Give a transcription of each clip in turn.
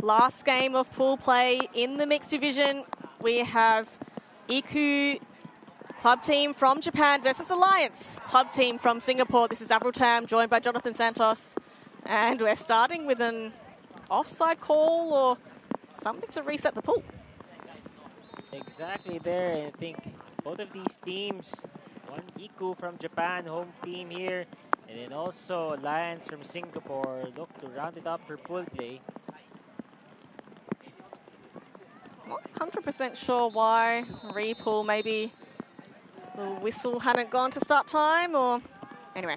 Last game of pool play in the mixed division. We have IKU club team from Japan versus Alliance club team from Singapore. This is Avril Tam, joined by Jonathan Santos. And we're starting with an offside call or something to reset the pool. Exactly there. I think both of these teams, one IKU from Japan, home team here, and then also Alliance from Singapore, look to round it up for pool play. Not 100% sure why repool, maybe the whistle hadn't gone to start time, or anyway.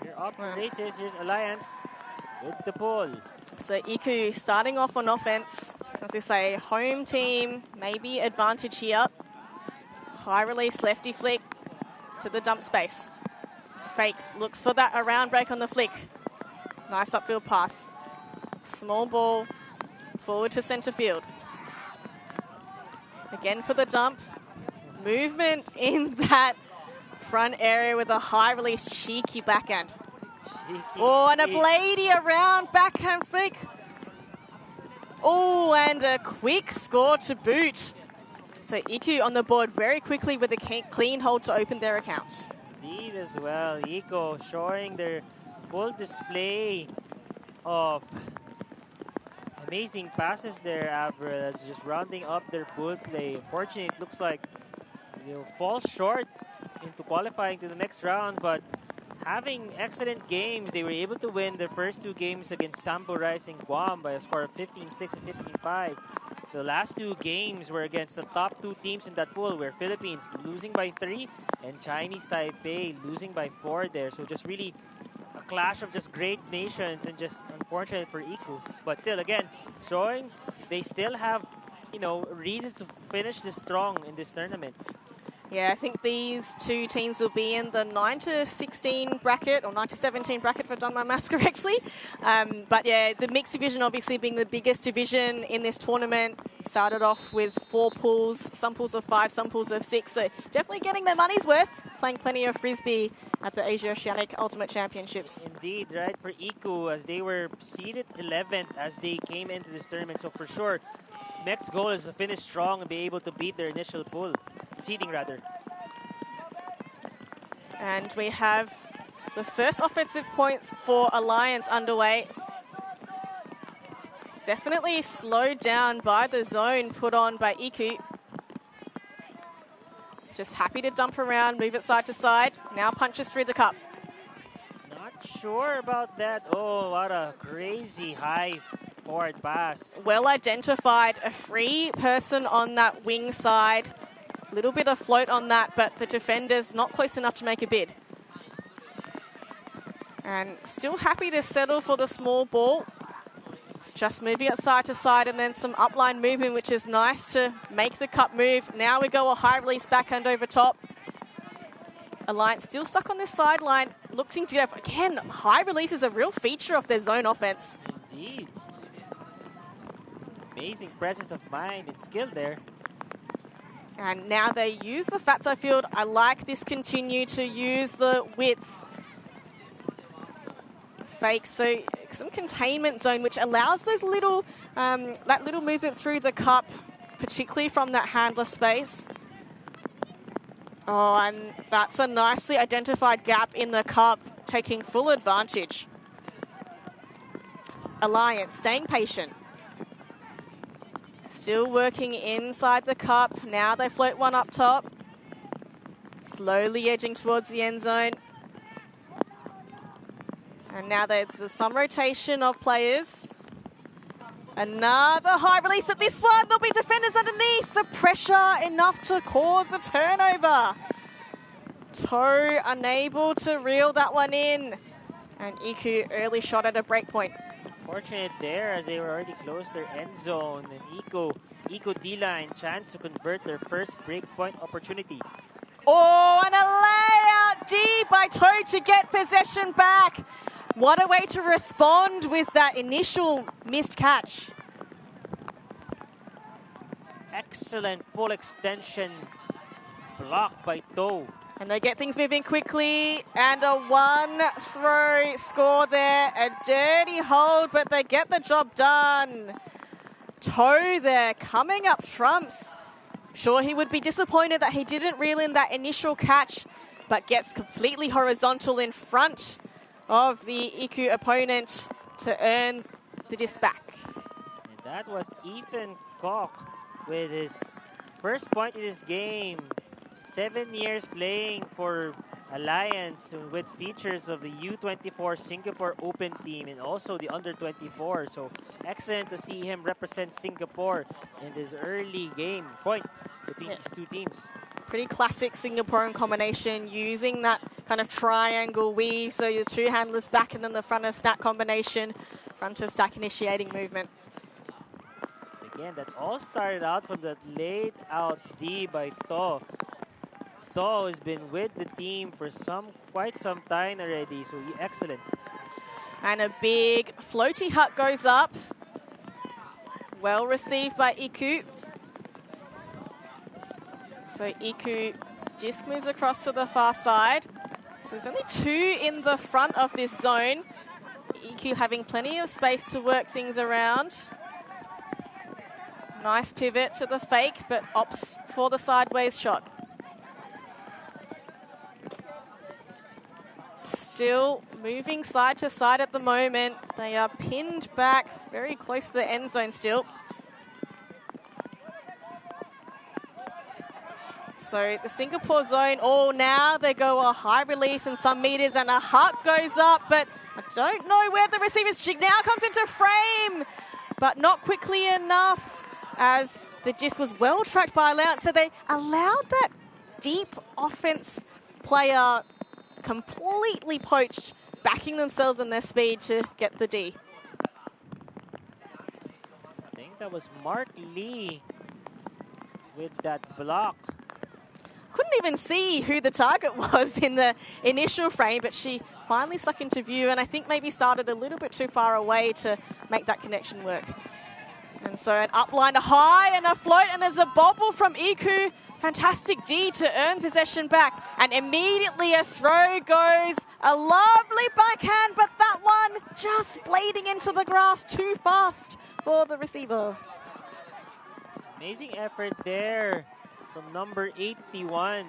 You're off the races. Here's Alliance with the pool. So IKU starting off on offense. As we say, home team, maybe advantage here. High release, lefty flick to the dump space. Fakes, looks for that around break on the flick. Nice upfield pass. Small ball, forward to center field. Again for the dump. Movement in that front area with a high release, cheeky backhand. Oh, and a bladey around backhand flick. Oh, and a quick score to boot. So IKU on the board very quickly with a clean hold to open their account. Indeed as well. IKU showing their full display of amazing passes there, Avril, as just rounding up their pool play. Unfortunately, it looks like fall short into qualifying to the next round, but having excellent games, they were able to win their first two games against Sambo Rice in Guam by a score of 15-6 and 15-5. The last two games were against the top two teams in that pool, where Philippines losing by 3 and Chinese Taipei losing by 4 there. So just really a clash of just great nations, and just unfortunate for IKU. But still, again, showing they still have, reasons to finish this strong in this tournament. Yeah, I think these two teams will be in the 9-16 bracket, or 9-17 bracket if I've done my maths correctly. But yeah, the mixed division obviously being the biggest division in this tournament. Started off with 4 pools, some pools of 5, some pools of 6. So definitely getting their money's worth, playing plenty of Frisbee at the Asia Oceanic Ultimate Championships. Indeed, right, for IKU, as they were seeded 11th as they came into this tournament. So for sure, next goal is to finish strong and be able to beat their initial pool. Seeding rather. And we have the first offensive points for Alliance underway. Definitely slowed down by the zone put on by IKU. Just happy to dump around, move it side to side. Now punches through the cup. Not sure about that. Oh, what a crazy high forward pass. Well identified, a free person on that wing side. Little bit of float on that, but the defender's not close enough to make a bid. And still happy to settle for the small ball. Just moving it side to side, and then some upline movement, which is nice to make the cup move. Now we go a high release backhand over top. Alliance still stuck on this sideline. Looking to get, again, high release is a real feature of their zone offense. Indeed. Amazing presence of mind and skill there. And now they use the fat side field. I like this continue to use the width. Fake, so some containment zone, which allows those little, that little movement through the cup, particularly from that handler space. Oh, and that's a nicely identified gap in the cup, taking full advantage. Alliance staying patient. Still working inside the cup. Now they float one up top. Slowly edging towards the end zone. And now there's some rotation of players. Another high release at this one. There'll be defenders underneath. The pressure enough to cause a turnover. Toe unable to reel that one in. And IKU early shot at a break point. Fortunate there, as they were already close to their end zone, and IKU D-line chance to convert their first breakpoint opportunity. Oh, and a layout deep by Toe to get possession back. What a way to respond with that initial missed catch. Excellent full extension block by Toe. And they get things moving quickly, and a one-throw score there. A dirty hold, but they get the job done. Toe there, coming up trumps. Sure, he would be disappointed that he didn't reel in that initial catch, but gets completely horizontal in front of the IKU opponent to earn the disc back. And that was Ethan Koch with his first point in this game. 7 years playing for Alliance with features of the U24 Singapore Open team and also the under-24. So excellent to see him represent Singapore in this early game point between these two teams. Pretty classic Singaporean combination, using that kind of triangle weave. So your two handlers back and then the front of stack combination, front of stack initiating movement. Again, that all started out from that laid out D by To. To has been with the team for quite some time already, so excellent. And a big floaty hut goes up. Well received by IKU. So IKU just moves across to the far side. So there's only two in the front of this zone. IKU having plenty of space to work things around. Nice pivot to the fake, but opts for the sideways shot. Still moving side to side at the moment. They are pinned back very close to the end zone still. So the Singapore zone, now they go a high release in some meters and a hut goes up, but I don't know where the receiver's jig now comes into frame, but not quickly enough as the disc was well tracked by Alliance. So they allowed that deep offense player completely poached, backing themselves and their speed to get the D. I think that was Mark Lee with that block. Couldn't even see who the target was in the initial frame, but she finally stuck into view and I think maybe started a little bit too far away to make that connection work. And so an upline, a high and a float, and there's a bobble from IKU. Fantastic D to earn possession back. And immediately a throw goes. A lovely backhand, but that one just blading into the grass too fast for the receiver. Amazing effort there from number 81.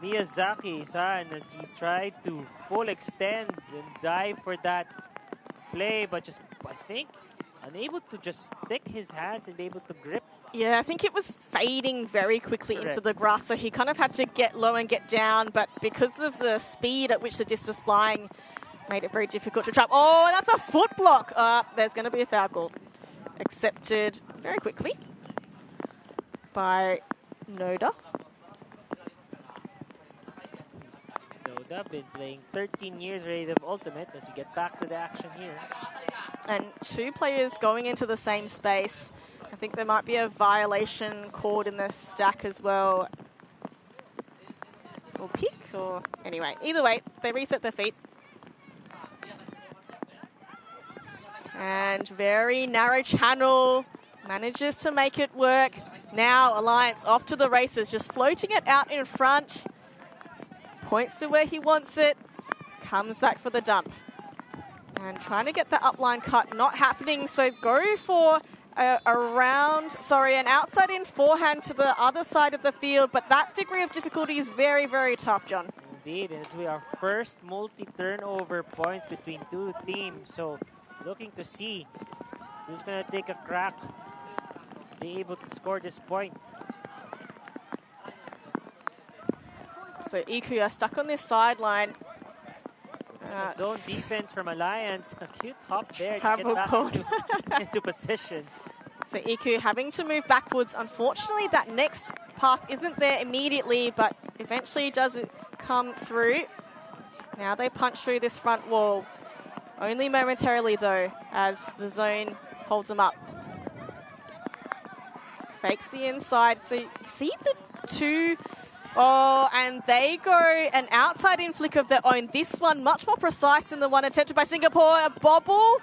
Miyazaki-san, as he's tried to full extend and dive for that play, but just, I think, unable to just stick his hands and be able to grip. Yeah, I think it was fading very quickly into the grass, so he kind of had to get low and get down, but because of the speed at which the disc was flying, made it very difficult to trap. Oh, that's a foot block. There's going to be a foul call. Accepted very quickly by Noda. Noda been playing 13 years already of Ultimate as we get back to the action here. And two players going into the same space. I think there might be a violation called in the stack as well. Or pick, or anyway. Either way, they reset their feet. And very narrow channel. Manages to make it work. Now Alliance off to the races, just floating it out in front. Points to where he wants it. Comes back for the dump. And trying to get the upline cut, not happening. So go for an outside in forehand to the other side of the field. But that degree of difficulty is very, very tough, John. Indeed, as we are first multi-turnover points between two teams. So looking to see who's going to take a crack, be able to score this point. So IKU are stuck on this sideline. Zone defense from Alliance. A cute hop there to Travel get back into position. So IKU having to move backwards. Unfortunately, that next pass isn't there immediately, but eventually does it come through. Now they punch through this front wall. Only momentarily, though, as the zone holds them up. Fakes the inside. So you see the two... Oh, and they go an outside-in flick of their own. This one much more precise than the one attempted by Singapore. A bobble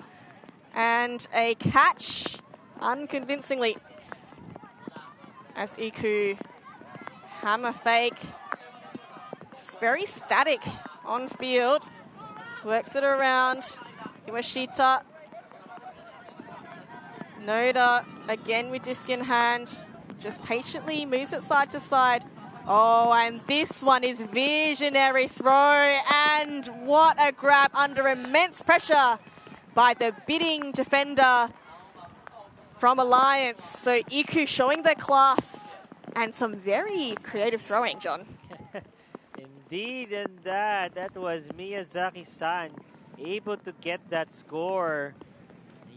and a catch, unconvincingly, as IKU hammer fake. very static on field. Works it around. Iwashita. Noda again with disc in hand. Just patiently moves it side to side. Oh, and this one is visionary throw. And what a grab under immense pressure by the bidding defender from Alliance. So IKU showing their class and some very creative throwing, John. Indeed, and that was Miyazaki-san able to get that score.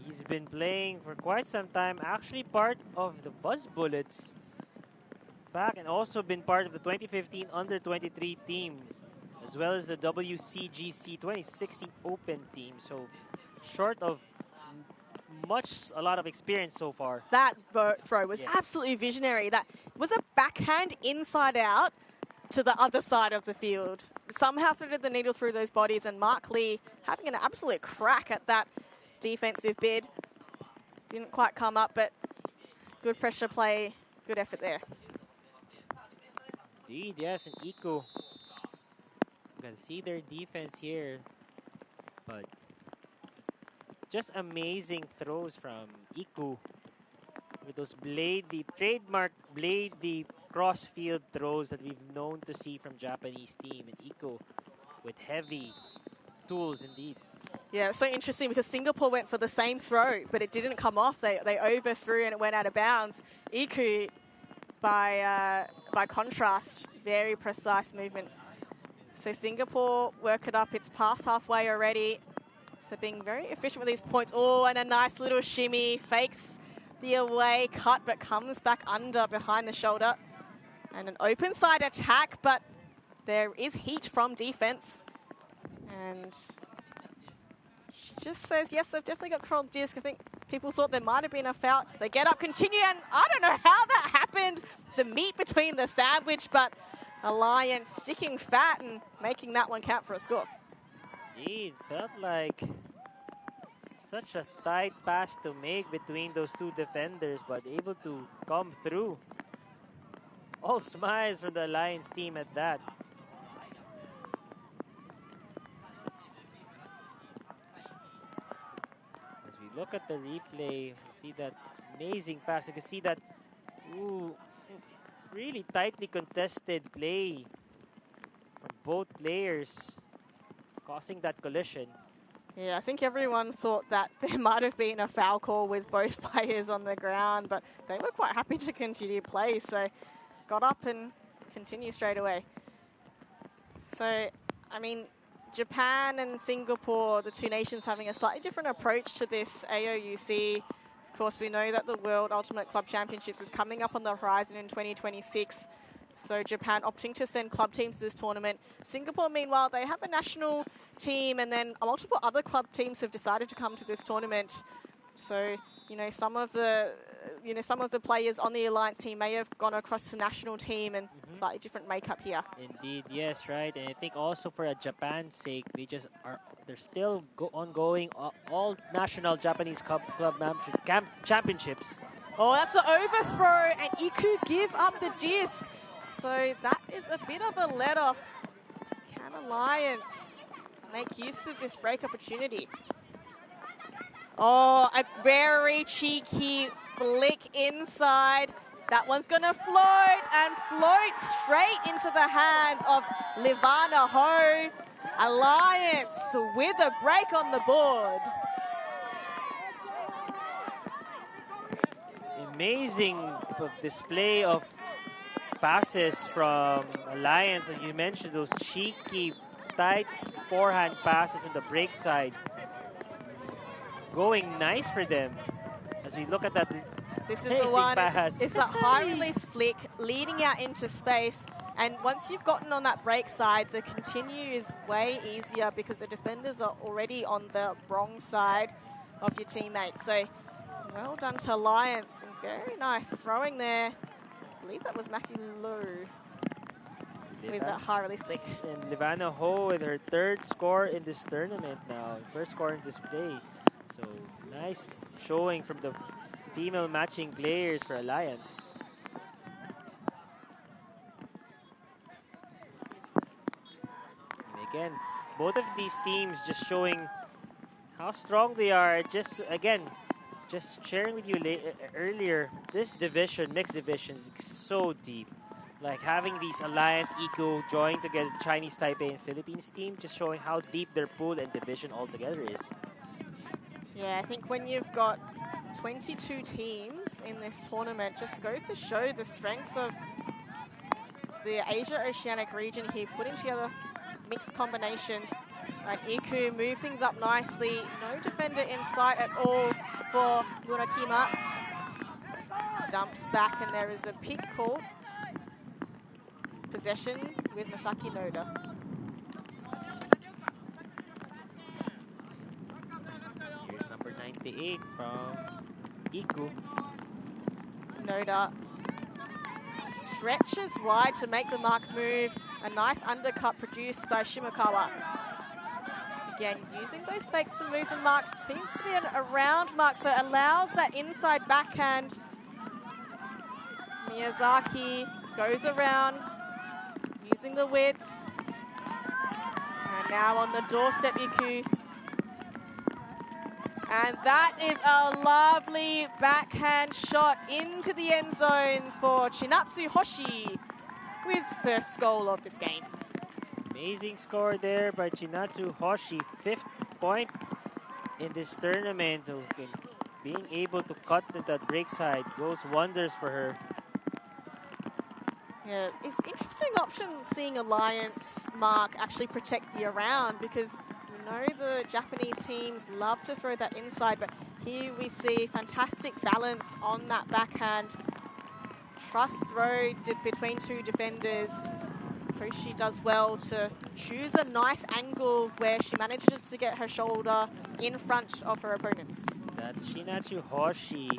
He's been playing for quite some time, actually part of the Buzz Bullets back, and also been part of the 2015 Under-23 team, as well as the WCGC 2016 Open team. So short of a lot of experience so far. That throw was absolutely visionary. That was a backhand inside out to the other side of the field. Somehow threaded the needle through those bodies, and Mark Lee having an absolute crack at that defensive bid. Didn't quite come up, but good pressure play, good effort there. Indeed, yes, and IKU. You can see their defense here, but just amazing throws from IKU with those trademark blade cross-field throws that we've known to see from Japanese team, and IKU with heavy tools indeed. Yeah, it's so interesting because Singapore went for the same throw, but it didn't come off. They overthrew and it went out of bounds. IKU, by contrast, very precise movement. So Singapore work it up. It's past halfway already. So being very efficient with these points. Oh, and a nice little shimmy. Fakes the away cut, but comes back under behind the shoulder. And an open side attack, but there is heat from defense. And she just says, yes, they've definitely got control of disc. I think people thought there might have been a foul. They get up, continue, and I don't know how that happened. The meat between the sandwich, but Alliance sticking fat and making that one count for a score. Indeed, felt like such a tight pass to make between those two defenders, but able to come through. All smiles for the Alliance team at that. As we look at the replay, see that amazing pass. You can see that really tightly contested play from both players, causing that collision. Yeah, I think everyone thought that there might have been a foul call with both players on the ground, but they were quite happy to continue play, so got up and continued straight away. So, I mean, Japan and Singapore, the two nations having a slightly different approach to this AOUC. Of course, we know that the World Ultimate Club Championships is coming up on the horizon in 2026. So Japan opting to send club teams to this tournament. Singapore, meanwhile, they have a national team, and then multiple other club teams have decided to come to this tournament. So, some of the players on the Alliance team may have gone across to national team, and slightly different makeup here. Indeed, yes, right. And I think also for Japan's sake, they're still ongoing all national Japanese club championships. Oh, that's an overthrow, and IKU give up the disc. So that is a bit of a let-off. Can Alliance make use of this break opportunity? Oh, a very cheeky flick inside. That one's going to float straight into the hands of Livana Ho. Alliance with a break on the board. Amazing display of passes from Alliance, as you mentioned, those cheeky, tight forehand passes on the break side. Going nice for them. As we look at that, this is the one. It's that high release flick leading out into space. And once you've gotten on that break side, the continue is way easier because the defenders are already on the wrong side of your teammates. So well done to Alliance, and very nice throwing there. I believe that was Matthew Lowe with that high release flick. And Livana Ho with her third score in this tournament now, first score in display. So nice showing from the female matching players for Alliance. again, both of these teams just showing how strong they are. Just again, just sharing with you earlier, this division, mixed division, is so deep. Like having these Alliance, IKU join together, Chinese Taipei and Philippines team, just showing how deep their pool and division altogether is. Yeah, I think when you've got 22 teams in this tournament, just goes to show the strength of the Asia-Oceanic region here, putting together mixed combinations. Right, IKU move things up nicely. No defender in sight at all for Murakima. Dumps back and there is a pick call. Possession with Masaki Noda. Here's number 98 from IKU. Noda stretches wide to make the mark move. A nice undercut produced by Shimokawa. Again, using those fakes to move the mark. Seems to be a round mark, so allows that inside backhand. Miyazaki goes around, using the width. And now on the doorstep, IKU. And that is a lovely backhand shot into the end zone for Chinatsu Hoshi with first goal of this game. Amazing score there by Chinatsu Hoshi, 5th point in this tournament. So being able to cut to that break side goes wonders for her. Yeah, it's interesting option seeing Alliance mark actually protect the around, because we know the Japanese teams love to throw that inside, but here we see fantastic balance on that backhand. Trust throw between two defenders. Hoshi does well to choose a nice angle where she manages to get her shoulder in front of her opponents. That's Chinatsu Hoshi,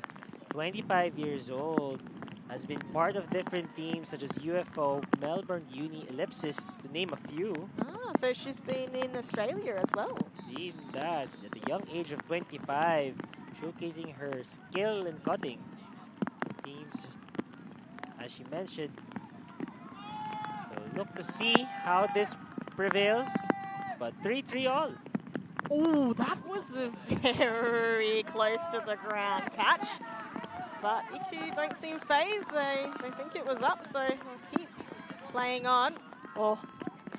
25 years old. Has been part of different teams such as UFO, Melbourne Uni, Ellipsis, to name a few. Ah, so she's been in Australia as well. Indeed, that at the young age of 25, showcasing her skill in cutting. Teams, as she mentioned. So look to see how this prevails. But 3-3 all. Oh, that was a very close to the ground catch. But IKU don't seem phased. They think it was up, so they'll keep playing on. Oh,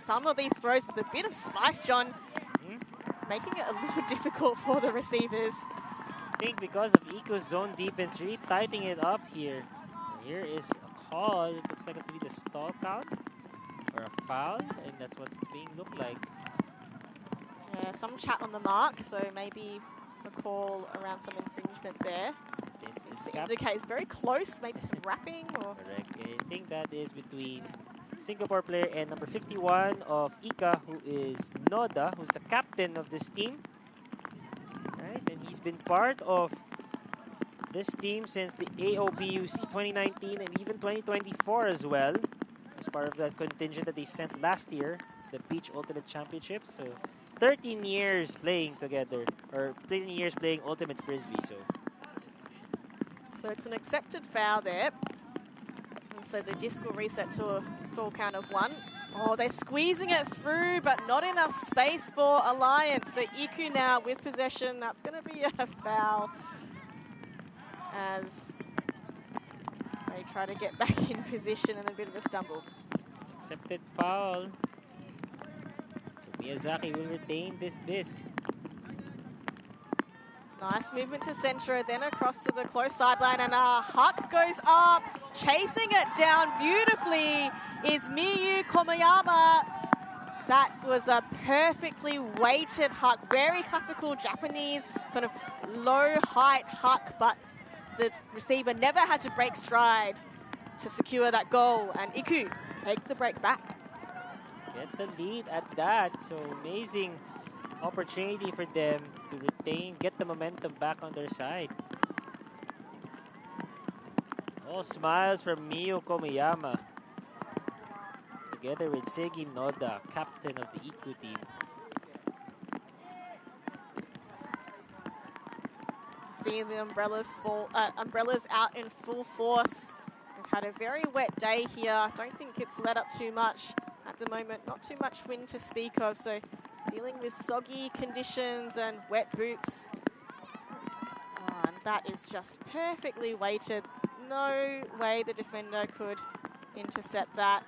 some of these throws with a bit of spice, John, making it a little difficult for the receivers. I think because of IKU's zone defense, really tightening it up here. Here is a call. It looks like it's to be the stall count or a foul, and that's what it's being looked like. Yeah, some chat on the mark, so maybe a call around some infringement there. This indicates very close, maybe some wrapping or... Correct. I think that is between Singapore player and number 51 of Ika, who is Noda, who's the captain of this team. Right, and he's been part of this team since the AOUC 2019 and even 2024 as well, as part of that contingent that they sent last year, the Beach Ultimate Championship. So 13 years playing together, or 13 years playing Ultimate Frisbee. So it's an accepted foul there. And so the disc will reset to a stall count of 1. Oh, they're squeezing it through, but not enough space for Alliance. So IKU now with possession. That's going to be a foul as they try to get back in position and a bit of a stumble. Accepted foul. So Miyazaki will retain this disc. Nice movement to center, then across to the close sideline, and Huck goes up, chasing it down beautifully is Miyu Komayama. That was a perfectly weighted Huck, very classical Japanese, kind of low height Huck, but the receiver never had to break stride to secure that goal, and IKU take the break back. Gets the lead at that, so amazing opportunity for them to retain, get the momentum back on their side. All smiles from Miyu Komiyama, together with Seigi Noda, captain of the IKU team. Seeing the umbrellas out in full force. We've had a very wet day here. Don't think it's let up too much at at the moment. Not too much wind to speak of, so dealing with soggy conditions and wet boots. And that is just perfectly weighted. No way the defender could intercept that.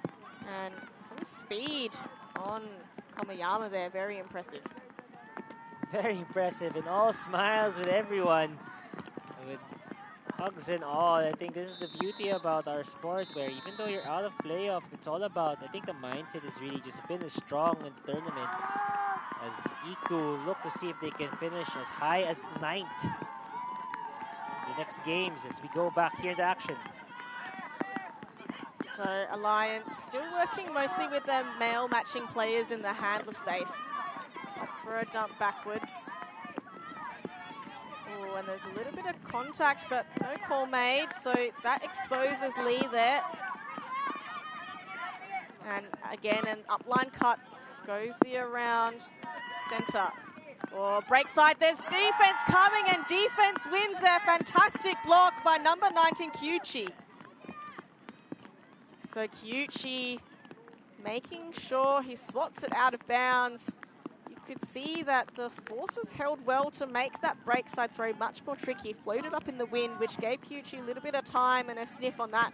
And some speed on Komayama there, very impressive. Very impressive, and all smiles with everyone, with hugs and all. I think this is the beauty about our sport, where even though you're out of playoffs, it's all about, I think the mindset is really just to finish strong in the tournament. As IKU look to see if they can finish as high as 9th the next games as we go back here to action. So Alliance still working mostly with their male matching players in the handler space. Opts for a dump backwards. Oh, and there's a little bit of contact, but no call made, so that exposes Lee there. And again, an upline cut goes the around center. Or break side, there's defense coming, and defense wins there. Fantastic block by number 19, Kyuchi. So Kyuchi making sure he swats it out of bounds. You could see that the force was held well to make that break side throw much more tricky. Floated up in the wind, which gave Kyuchi a little bit of time, and a sniff on that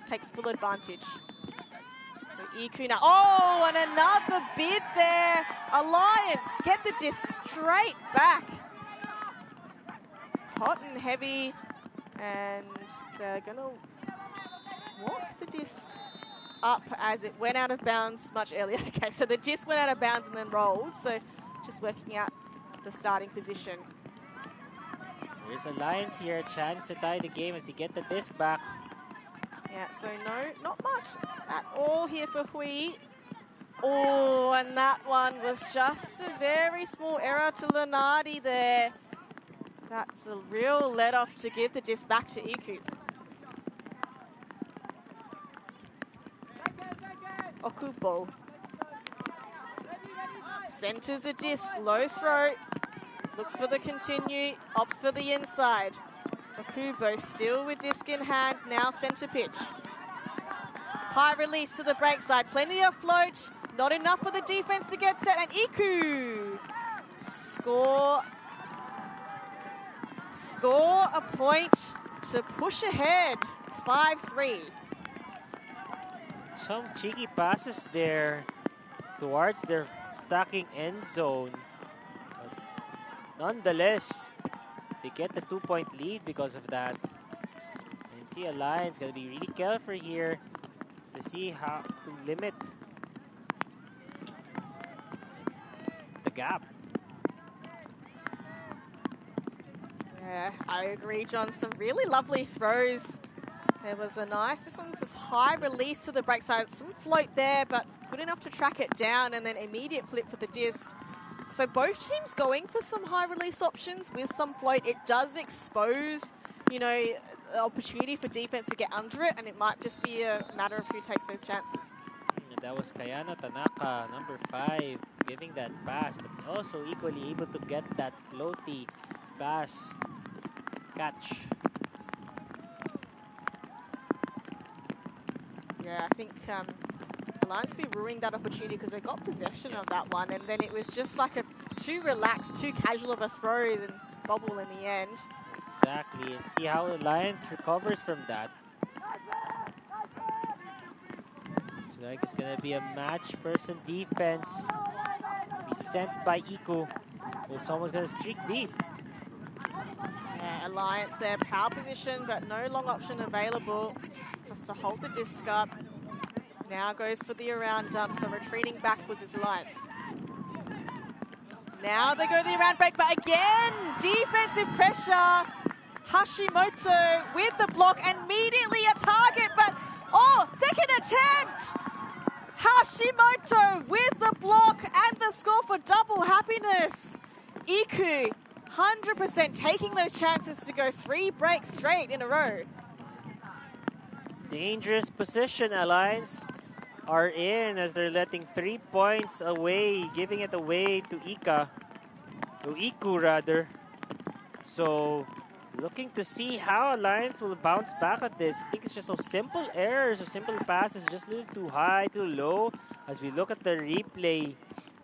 takes full advantage. So IKU now, oh, and another bid there. Alliance get the disc straight back. Hot and heavy, and they're gonna walk the disc up as it went out of bounds much earlier. Okay, so the disc went out of bounds and then rolled, so just working out the starting position. There's Alliance here, a chance to tie the game as they get the disc back. Yeah, so no, not much at all here for Hui. Oh, and that one was just a very small error to Lenardi there. That's a real let-off to give the disc back to IKU. Okubo centers a disc, low throw, looks for the continue, opts for the inside. Okubo still with disc in hand, now center pitch. High release to the break side, plenty of float, not enough for the defense to get set, and IKU score a point to push ahead, 5-3. Some cheeky passes there towards their attacking end zone. But nonetheless, they get the 2-point lead because of that. And see, Alliance gonna be really careful here to see how to limit the gap. Yeah, I agree, John. Some really lovely throws. There was a nice, this one's this high release to the break side. Some float there, but good enough to track it down, and then immediate flip for the disc. So both teams going for some high release options with some float. It does expose, you know, the opportunity for defense to get under it, and it might just be a matter of who takes those chances. And that was Kayano Tanaka, number 5, giving that pass, but also equally able to get that floaty pass catch. Yeah, I think Alliance be ruining that opportunity because they got possession of that one, and then it was just like a too relaxed, too casual of a throw than bobble in the end. Exactly, and see how Alliance recovers from that. It's like it's gonna be a match person defense. Be sent by IKU. Well, someone's gonna streak deep. Yeah, Alliance there, power position, but no long option available. Has to hold the disc up. Now goes for the around dump, so retreating backwards is Alliance. Now they go the around break, but again, defensive pressure. Hashimoto with the block, and immediately a target, but second attempt. Hashimoto with the block and the score for double happiness. IKU, 100% taking those chances to go 3 breaks straight in a row. Dangerous position Alliance are in as they're letting 3 points away, giving it away to IKU rather. So looking to see how Alliance will bounce back at this. I think it's just so simple errors or simple passes, just a little too high, too low. as we look at the replay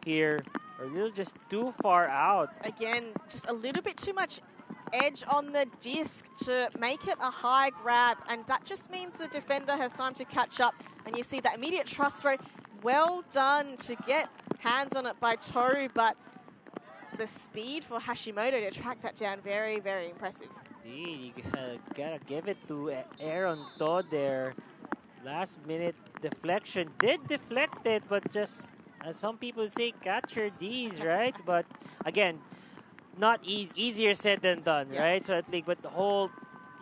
here, a little just too far out. Again, just a little bit too much edge on the disc to make it a high grab, and that just means the defender has time to catch up. And you see that immediate trust throw. Well done to get hands on it by Toru, but the speed for Hashimoto to track that down, very, very impressive. Indeed, you gotta give it to Aaron Todd there. Last minute deflection, did deflect it, but just, as some people say, catch your D's, right? But again, not easier said than done, Yeah. right? So at least, but the whole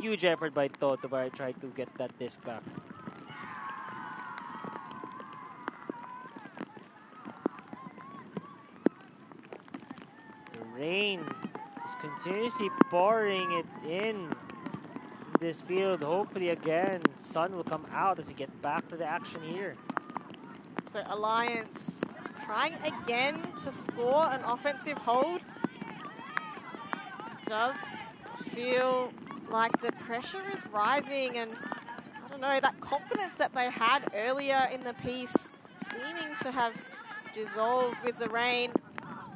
huge effort by Todd to try to get that disc back. The rain is continuously pouring it in this field. Hopefully again, sun will come out as we get back to the action here. So Alliance trying again to score an offensive hold. Does feel like the pressure is rising, and I don't know, that confidence that they had earlier in the piece seeming to have dissolved with the rain.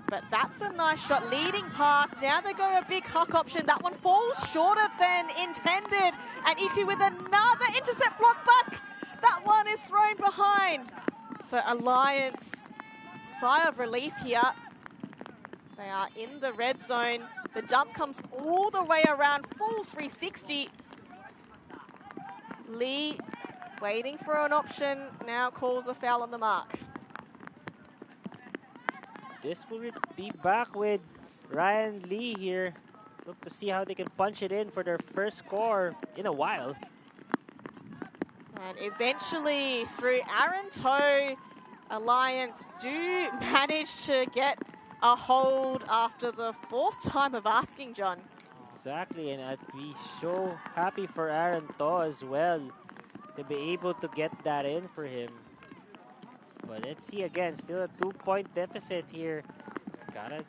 But that's a nice shot, leading pass. Now they go a big huck option. That one falls shorter than intended. And IKU with another intercept block back. That one is thrown behind. So Alliance, sigh of relief here. They are in the red zone. The jump comes all the way around, full 360. Lee waiting for an option, now calls a foul on the mark. This will be back with Ryan Lee here. Look to see how they can punch it in for their first score in a while. And eventually, through Aaron Toe, Alliance do manage to get a hold after the fourth time of asking, John. Exactly, and I'd be so happy for Aaron Toe as well to be able to get that in for him. But let's see again, still a 2-point deficit here. Gotta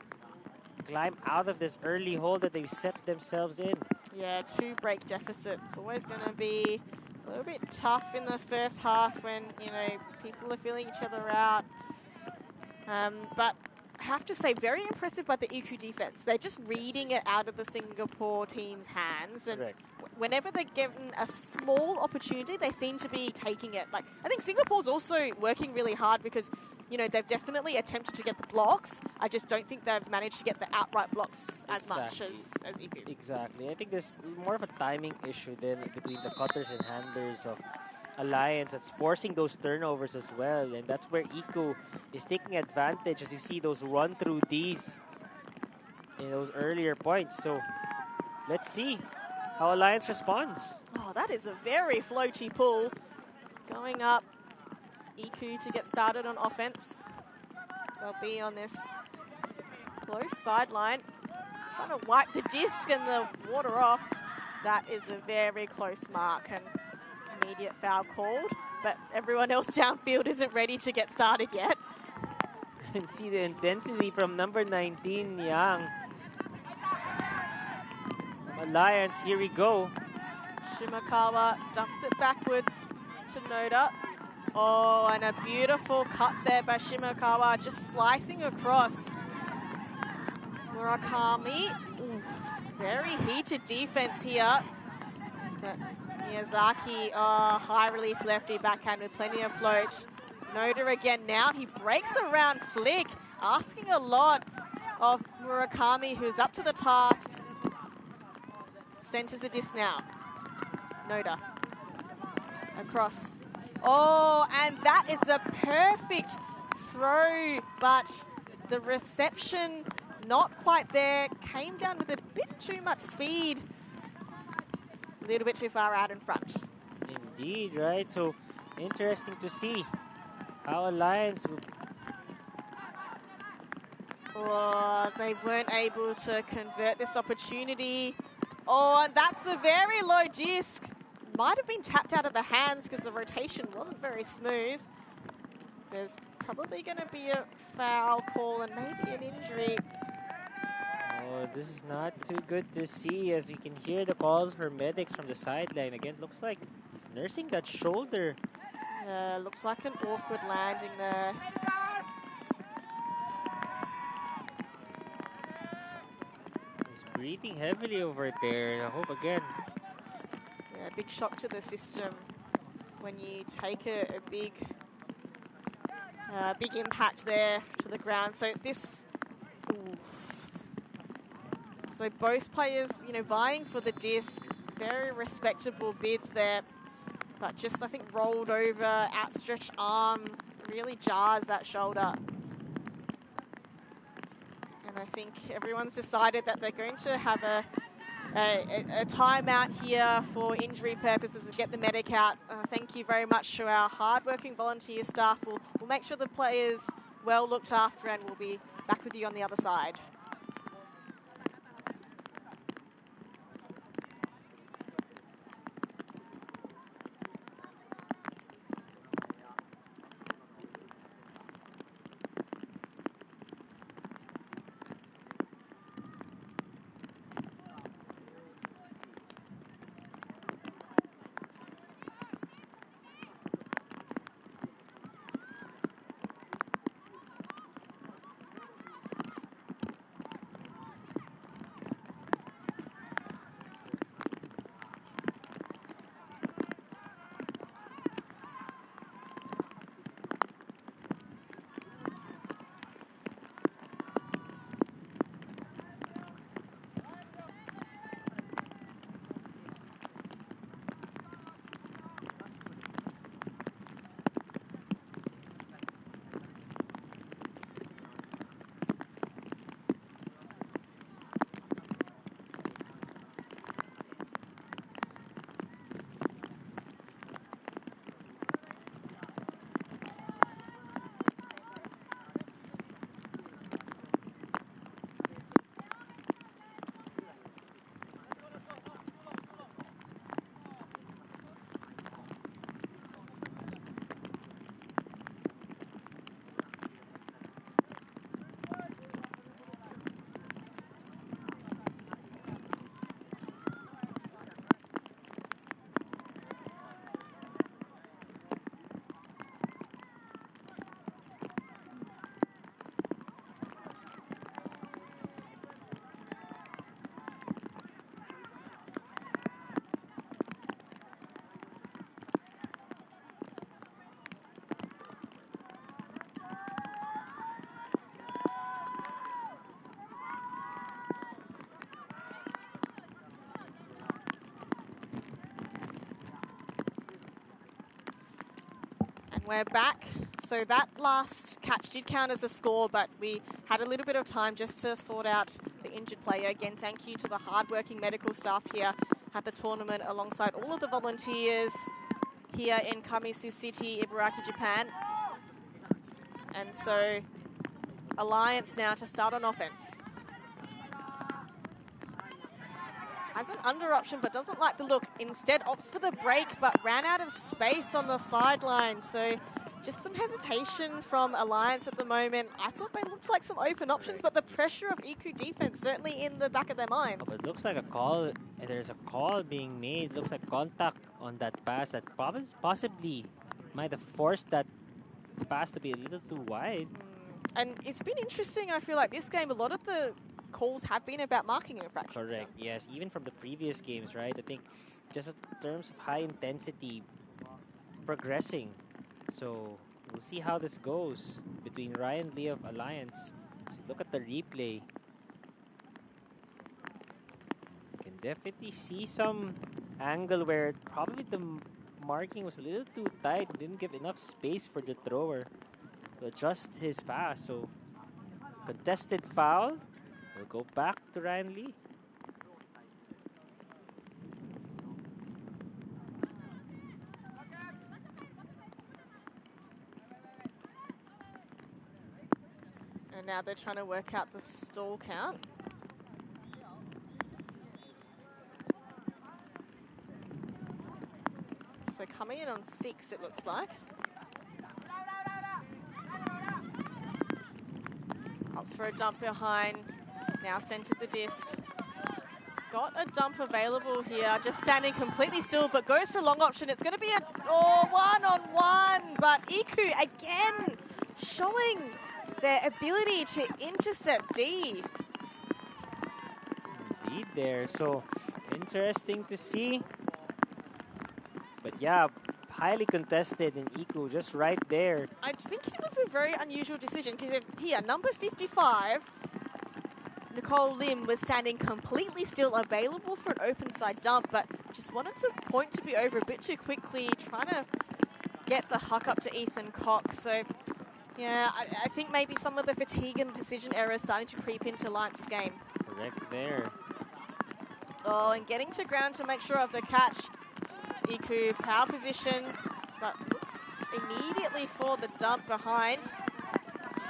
climb out of this early hole that they've set themselves in. Yeah, 2 break deficits. Always going to be a little bit tough in the first half when, you know, people are feeling each other out. But I have to say, very impressive by the IKU defense. They're just reading it out of the Singapore team's hands. And Correct. whenever they're given a small opportunity, they seem to be taking it. Like, I think Singapore's also working really hard because, you know, they've definitely attempted to get the blocks. I just don't think they've managed to get the outright blocks as much as IKU. Exactly. I think there's more of a timing issue then between the cutters and handlers of Alliance that's forcing those turnovers as well. And that's where IKU is taking advantage as you see those run-through Ds in those earlier points. So let's see how Alliance responds. Oh, that is a very floaty pull. Going up, IKU to get started on offense. They'll be on this close sideline, trying to wipe the disc and the water off. That is a very close mark and immediate foul called, but everyone else downfield isn't ready to get started yet. And see the intensity from number 19, Yang. Alliance, here we go. Shimakawa dumps it backwards to Noda. Oh, and a beautiful cut there by Shimakawa, just slicing across. Murakami, oof, very heated defense here. But Miyazaki, oh, high release lefty backhand with plenty of float. Noda again now, he breaks around flick, asking a lot of Murakami, who's up to the task. Centers the disc now. Noda. Across. Oh, and that is a perfect throw, but the reception not quite there. Came down with a bit too much speed. A little bit too far out in front. Indeed, right? So interesting to see how Alliance will... Oh, they weren't able to convert this opportunity. Oh, and that's a very low disc. Might have been tapped out of the hands because the rotation wasn't very smooth. There's probably going to be a foul call and maybe an injury. Oh, this is not too good to see as you can hear the calls for medics from the sideline. Again, looks like he's nursing that shoulder. Looks like an awkward landing there. He's breathing heavily over there. I hope again. Yeah, big shock to the system when you take a big impact there to the ground. So this, so both players, you know, vying for the disc, very respectable bids there, but just I think rolled over, outstretched arm, really jars that shoulder. And I think everyone's decided that they're going to have a timeout here for injury purposes and get the medic out. Thank you very much to our hard-working volunteer staff. We'll make sure the players well looked after, and we'll be back with you on the other side. We're back. So that last catch did count as a score, but we had a little bit of time just to sort out the injured player. Again, thank you to the hard-working medical staff here at the tournament, alongside all of the volunteers here in Kamisu City, Ibaraki, Japan. And so, Alliance now to start on offense. Has an under option, but doesn't like the look. Instead opts for the break, but ran out of space on the sideline. So just some hesitation from Alliance at the moment. I thought they looked like some open options, but the pressure of IKU defense certainly in the back of their minds. But it looks like a call. There's a call being made. Looks like contact on that pass that possibly might have forced that pass to be a little too wide. And it's been interesting, I feel like, this game, a lot of the calls have been about marking infractions. Correct, yes. Even from the previous games, right? I think just in terms of high intensity progressing. So we'll see how this goes between Ryan Lee of Alliance. So look at the replay. You can definitely see some angle where probably the marking was a little too tight. Didn't give enough space for the thrower to adjust his pass. So contested foul. We'll go back to Ryan Lee. And now they're trying to work out the stall count. So coming in on 6, it looks like. Opts for a dump behind. Now centers the disc. got a dump available here, just standing completely still, but goes for long option. It's going to be a one-on-one, but IKU again showing their ability to intercept D. Indeed there. So interesting to see. But yeah, highly contested in IKU, just right there. I think it was a very unusual decision because here, number 55, Nicole Lim was standing completely still, available for an open side dump, but just wanted to point to be over a bit too quickly, trying to get the huck up to Ethan Cox. So yeah, I think maybe some of the fatigue and decision errors starting to creep into Alliance's game. Correct there. Oh, and getting to ground to make sure of the catch. IKU power position, but looks immediately for the dump behind.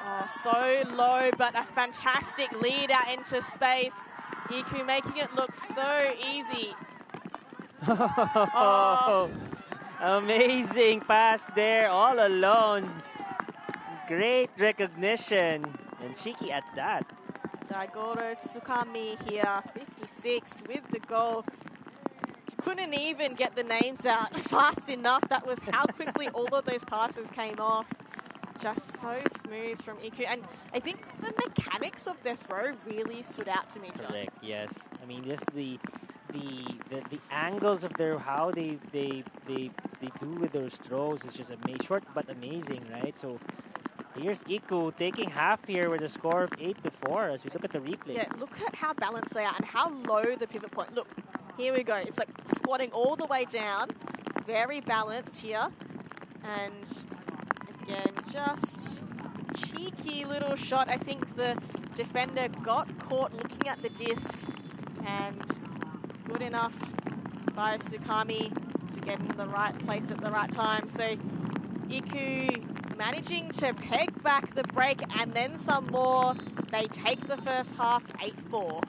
Oh, so low, but a fantastic lead out into space. IKU making it look so easy. Oh, amazing pass there, all alone. Great recognition, and cheeky at that. Daigoro Tsukami here, 56 with the goal. Couldn't even get the names out fast enough. That was how quickly all of those passes came off. Just so smooth from IKU. And I think the mechanics of their throw really stood out to me, John. Correct, yes. I mean, just the angles of their, how they do with those throws is just amazing. Short but amazing, right? So here's IKU taking half here with a score of 8-4 as we look at the replay. Yeah, look at how balanced they are and how low the pivot point. Look, here we go. It's like squatting all the way down. Very balanced here. And again, just cheeky little shot. I think the defender got caught looking at the disc, and good enough by Tsukami to get in the right place at the right time. So IKU managing to peg back the break and then some more. They take the first half 8-4.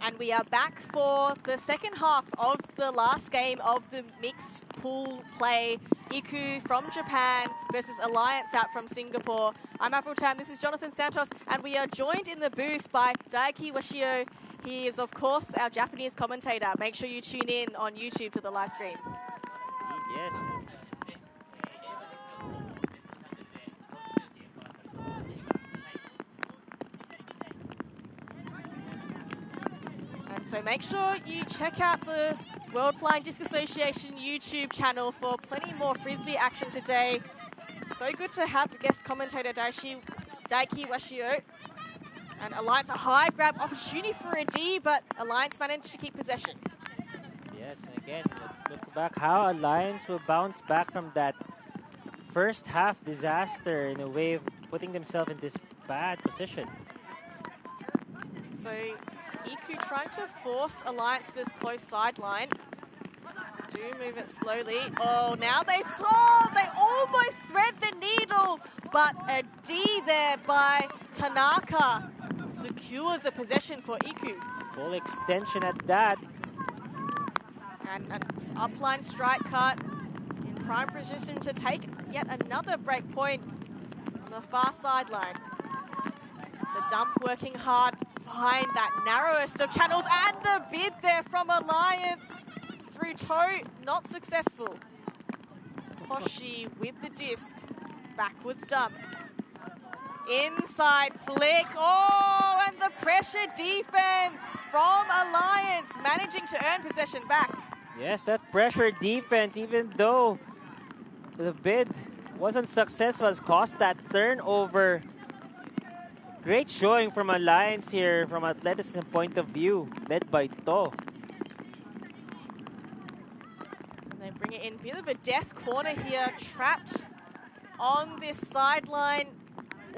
And we are back for the second half of the last game of the mixed pool play. IKU from Japan versus Alliance out from Singapore. I'm Avril Tam, this is Jonathan Santos, and we are joined in the booth by Daiki Washio. He is, of course, our Japanese commentator. Make sure you tune in on YouTube to the live stream. Yes. So make sure you check out the World Flying Disc Association YouTube channel for plenty more Frisbee action today. So good to have guest commentator Daiki Washio. And Alliance, a high grab opportunity for a D, but Alliance managed to keep possession. Yes, and again, look back how Alliance will bounce back from that first half disaster in a way of putting themselves in this bad position. So IKU trying to force Alliance to this close sideline. Do move it slowly. Oh, now they almost thread the needle, but a D there by Tanaka secures a possession for IKU. Full extension at that. And an upline strike cut in prime position to take yet another break point on the far sideline. The dump working hard, find that narrowest of channels, and a bid there from Alliance through toe, not successful. Hoshi with the disc, backwards dump. Inside flick, oh, and the pressure defense from Alliance, managing to earn possession back. Yes, that pressure defense, even though the bid wasn't successful, has cost that turnover. Great showing from Alliance here from athleticism point of view, led by To. And they bring it in, bit of a death corner here, trapped on this sideline.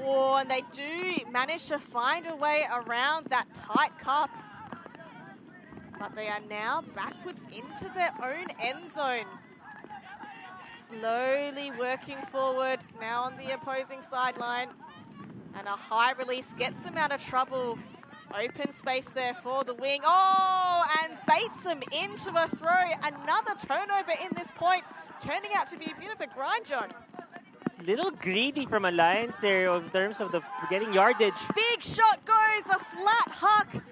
Oh, and they do manage to find a way around that tight cup. But they are now backwards into their own end zone. Slowly working forward, now on the opposing sideline. And a high release gets them out of trouble. Open space there for the wing. Oh, and baits them into a throw. Another turnover in this point, turning out to be a bit of a grind, John. Little greedy from Alliance there in terms of the getting yardage. Big shot goes, a flat huck.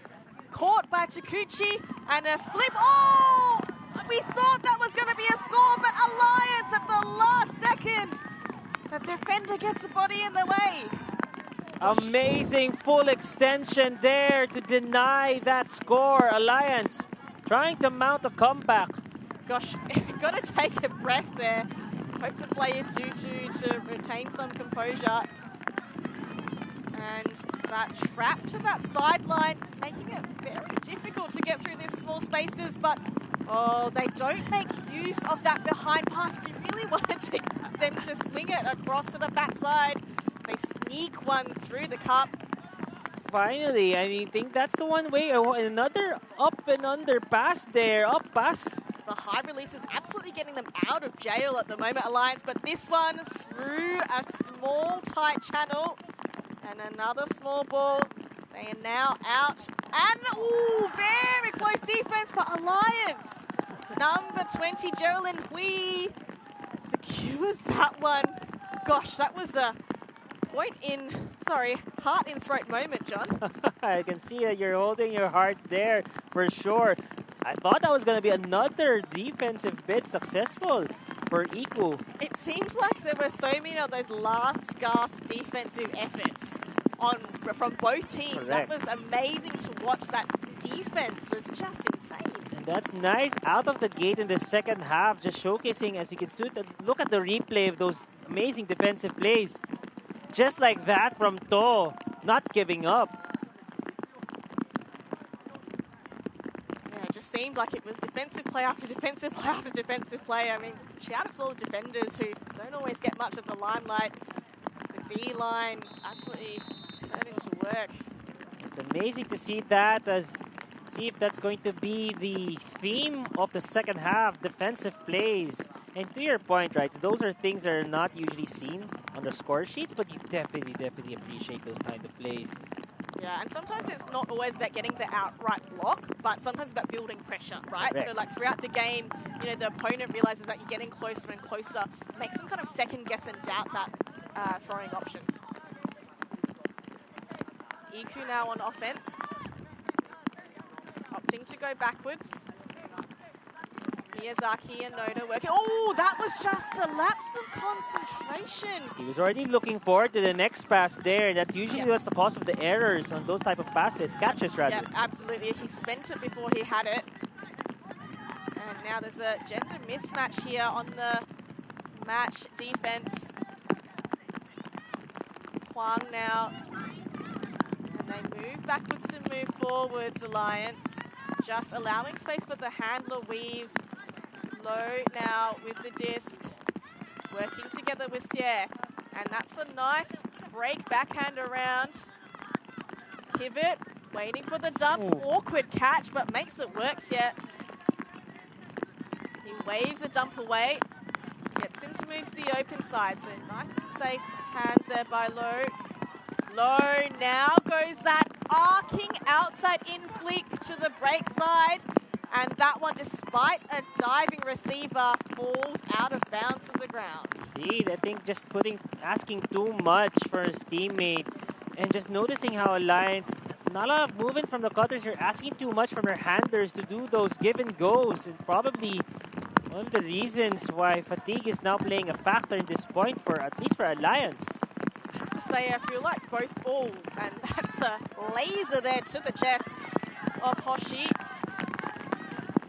Caught by Takuchi, and a flip. Oh! We thought that was going to be a score, but Alliance at the last second. The defender gets a body in the way. Amazing full extension there to deny that score. Alliance trying to mount a comeback. Gosh, got to take a breath there. Hope the players do to retain some composure. And that trap to that sideline, making it very difficult to get through these small spaces, but oh, they don't make use of that behind pass. We really wanted them to swing it across to the fat side. They sneak one through the cup. Finally, I think that's the one way. Another up and under pass there, up pass. The high release is absolutely getting them out of jail at the moment, Alliance, but this one through a small tight channel. And another small ball. They are now out. And, ooh, very close defense by Alliance. Number 20, Geraldine Hui, secures that one. Gosh, that was a heart in throat moment, John. I can see that you're holding your heart there for sure. I thought that was going to be another defensive bid successful for IKU. It seems like there were so many of those last gasp defensive efforts from both teams. Correct. That was amazing to watch. That defense was just insane. And that's nice out of the gate in the second half, just showcasing, as you can see, look at the replay of those amazing defensive plays. Just like that from To, not giving up. It just seemed like it was defensive play after defensive play after defensive play. I mean, shout out to all the defenders who don't always get much of the limelight. The D-line absolutely put into work. It's amazing to see that, see if that's going to be the theme of the second half, defensive plays. And to your point, right, those are things that are not usually seen on the score sheets, but you definitely appreciate those kind of plays. Yeah, and sometimes it's not always about getting the outright block, but sometimes it's about building pressure, right? Correct. So like throughout the game, you know, the opponent realizes that you're getting closer and closer, makes them kind of second guess and doubt that throwing option. IKU now on offense, opting to go backwards. Miyazaki and Noda working. Oh, that was just a lapse of concentration. He was already looking forward to the next pass there. That's usually what's the cause of the errors on those type of passes, catches rather. Yeah, absolutely. He spent it before he had it. And now there's a gender mismatch here on the match defense. Huang now. And they move backwards to move forwards, Alliance. Just allowing space for the handler weaves. Low now with the disc. Working together with Sierre. And that's a nice break backhand around. Pivot. Waiting for the dump. Ooh. Awkward catch, but makes it work, Sierre. He waves a dump away. Gets him to move to the open side. So nice and safe hands there by Low. Low now goes that arcing outside in flick to the break side. And that one, despite a diving receiver, falls out of bounds to the ground. Indeed, I think just asking too much for his teammate and just noticing how Alliance, not a lot of movement from the cutters, you're asking too much from their handlers to do those give and goes. And probably one of the reasons why fatigue is now playing a factor in this point, for at least for Alliance. I have to say, I feel like both all, and that's a laser there to the chest of Hoshi.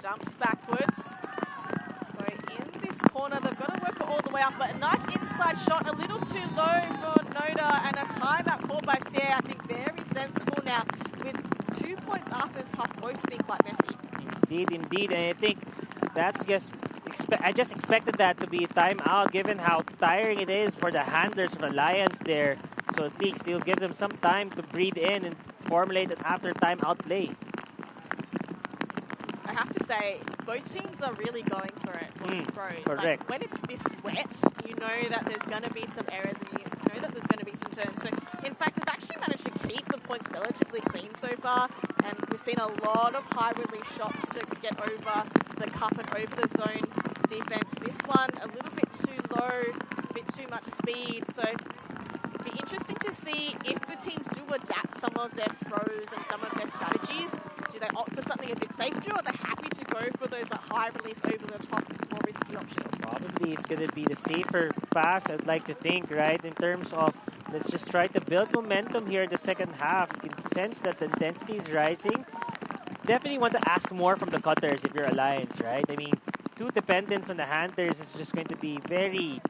Jumps backwards. So in this corner, they've got to work it all the way up, but a nice inside shot, a little too low for Noda, and a timeout called by Sierre. I think very sensible now, with 2 points after this half, both being quite messy. Indeed, and I think that's just, I just expected that to be a timeout, given how tiring it is for the handlers of Alliance there. So at least they'll give them some time to breathe in and formulate an after timeout play. I have to say, both teams are really going for it for the throws. Correct. Like, when it's this wet, you know that there's going to be some errors and you know that there's going to be some turns. So, in fact, they've actually managed to keep the points relatively clean so far. And we've seen a lot of high release shots to get over the cup and over the zone defense. This one, a little bit too low, a bit too much speed. So, it'd be interesting to see if the teams do adapt some of their throws and some of their strategies. Do they opt for something a bit safer, or are they happy to go for those like, high release, over the top, more risky options? Probably it's going to be the safer pass, I'd like to think, right? In terms of, let's just try to build momentum here in the second half. You can sense that the intensity is rising. Definitely want to ask more from the cutters if you're Alliance, right? I mean, too dependence on the handlers is just going to be very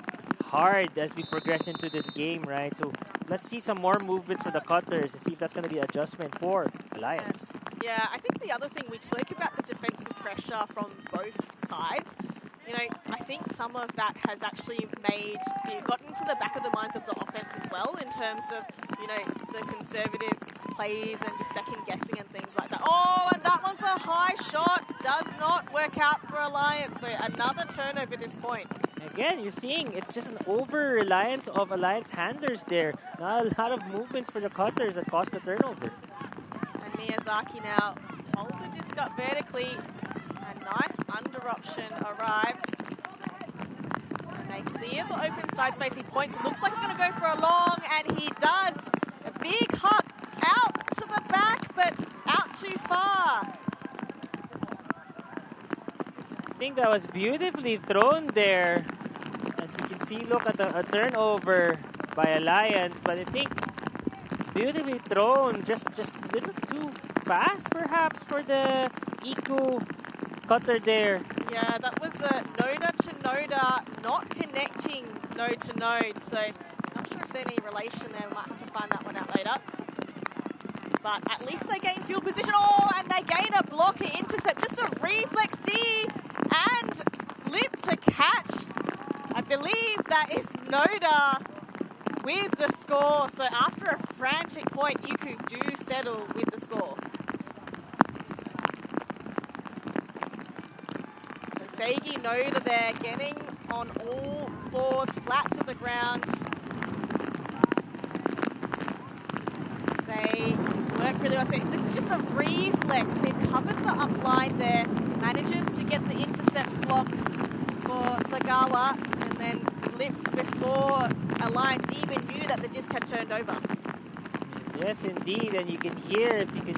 hard as we progress into this game, right? So let's see some more movements for the cutters to see if that's going to be adjustment for Alliance. Yeah, I think the other thing we spoke about the defensive pressure from both sides. You know, I think some of that has actually gotten into the back of the minds of the offense as well in terms of, you know, the conservative plays and just second guessing and things like that. Oh, and that one's a high shot. Does not work out for Alliance. So another turnover at this point. Again, you're seeing it's just an over-reliance of Alliance handlers there. Not a lot of movements for the cutters that caused the turnover. And Miyazaki now holds the disc up vertically. A nice under option arrives. And they clear the open side space. He points. It looks like he's going to go for a long, and he does. A big huck out to the back, but out too far. I think that was beautifully thrown there. As you can see, look at a turnover by Alliance, but I think beautifully thrown, just a little too fast perhaps for the IKU cutter there. Yeah, that was a Noda to Noda, not connecting node to node, so not sure if there's any relation there. We might have to find that one out later. But at least they gain field position. Oh, and they gain a blocker intercept. Just a reflex D and flip to catch. I believe that is Noda with the score. So after a frantic point, IKU do settle with the score. So Seigi Noda there getting on all fours, flat to the ground. They I say, this is just a reflex. He covered the up line there, manages to get the intercept block for Sagawa, and then flips before Alliance even knew that the disc had turned over. Yes, indeed, and you can hear, if you can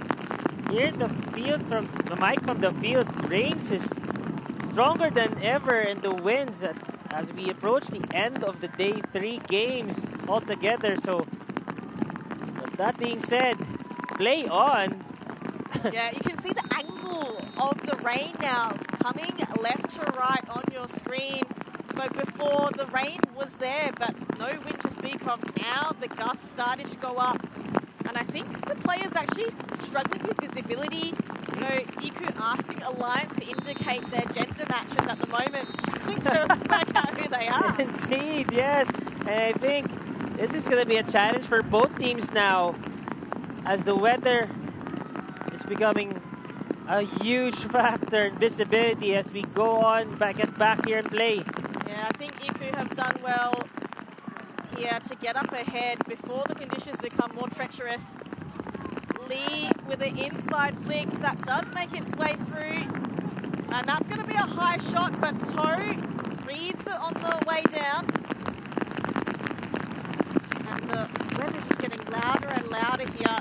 hear the field from the mic from the field, Reigns is stronger than ever in the wins as we approach the end of the day 3 games altogether. So, with that being said, play on. Yeah, you can see the angle of the rain now coming left to right on your screen. So before the rain was there, but no wind to speak of. Now the gusts started to go up. And I think the players actually struggling with visibility. You know, IKU asking Alliance to indicate their gender matches at the moment, struggling to work out who they are. Indeed, yes. And I think this is going to be a challenge for both teams now, as the weather is becoming a huge factor in visibility as we go on get back here and play. Yeah, I think IKU have done well here to get up ahead before the conditions become more treacherous. Lee with an inside flick that does make its way through, and that's going to be a high shot, but Toe reads it on the way down, and the weather's just getting louder and louder here.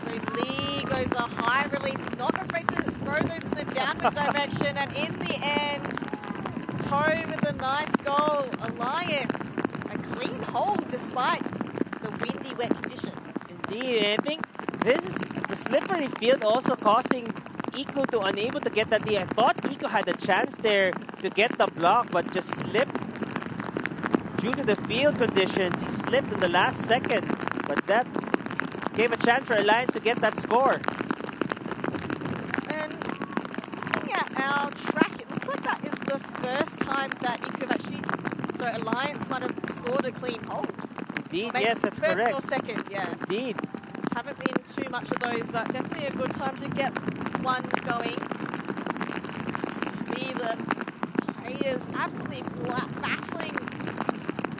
So Lee goes a high release, not afraid to throw those in the downward direction, and in the end, Toe with a nice goal. Alliance, a clean hold despite the windy, wet conditions. Indeed, and I think this is the slippery field also causing IKU to unable to get that D. I thought IKU had a chance there to get the block, but just slipped due to the field conditions. He slipped in the last second, but that gave a chance for Alliance to get that score. And looking at our track, it looks like that is the first time that IKU have actually, so Alliance might have scored a clean hold. Indeed, yes, that's correct. First or second, yeah. Indeed. Haven't been too much of those, but definitely a good time to get one going. You see the players absolutely battling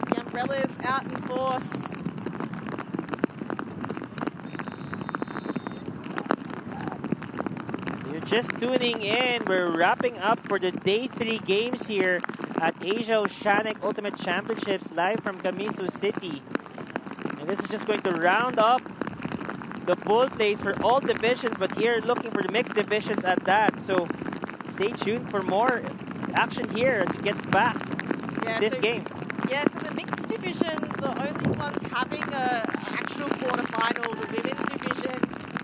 the umbrellas out in force. You're just tuning in. We're wrapping up for the day 3 games here at Asia Oceanic Ultimate Championships live from Kamisu City. And this is just going to round up the pool plays for all divisions, but here looking for the mixed divisions at that. So stay tuned for more action here as we get back to this game. Yeah, so the mixed division, the only ones having an actual quarterfinal, the women's division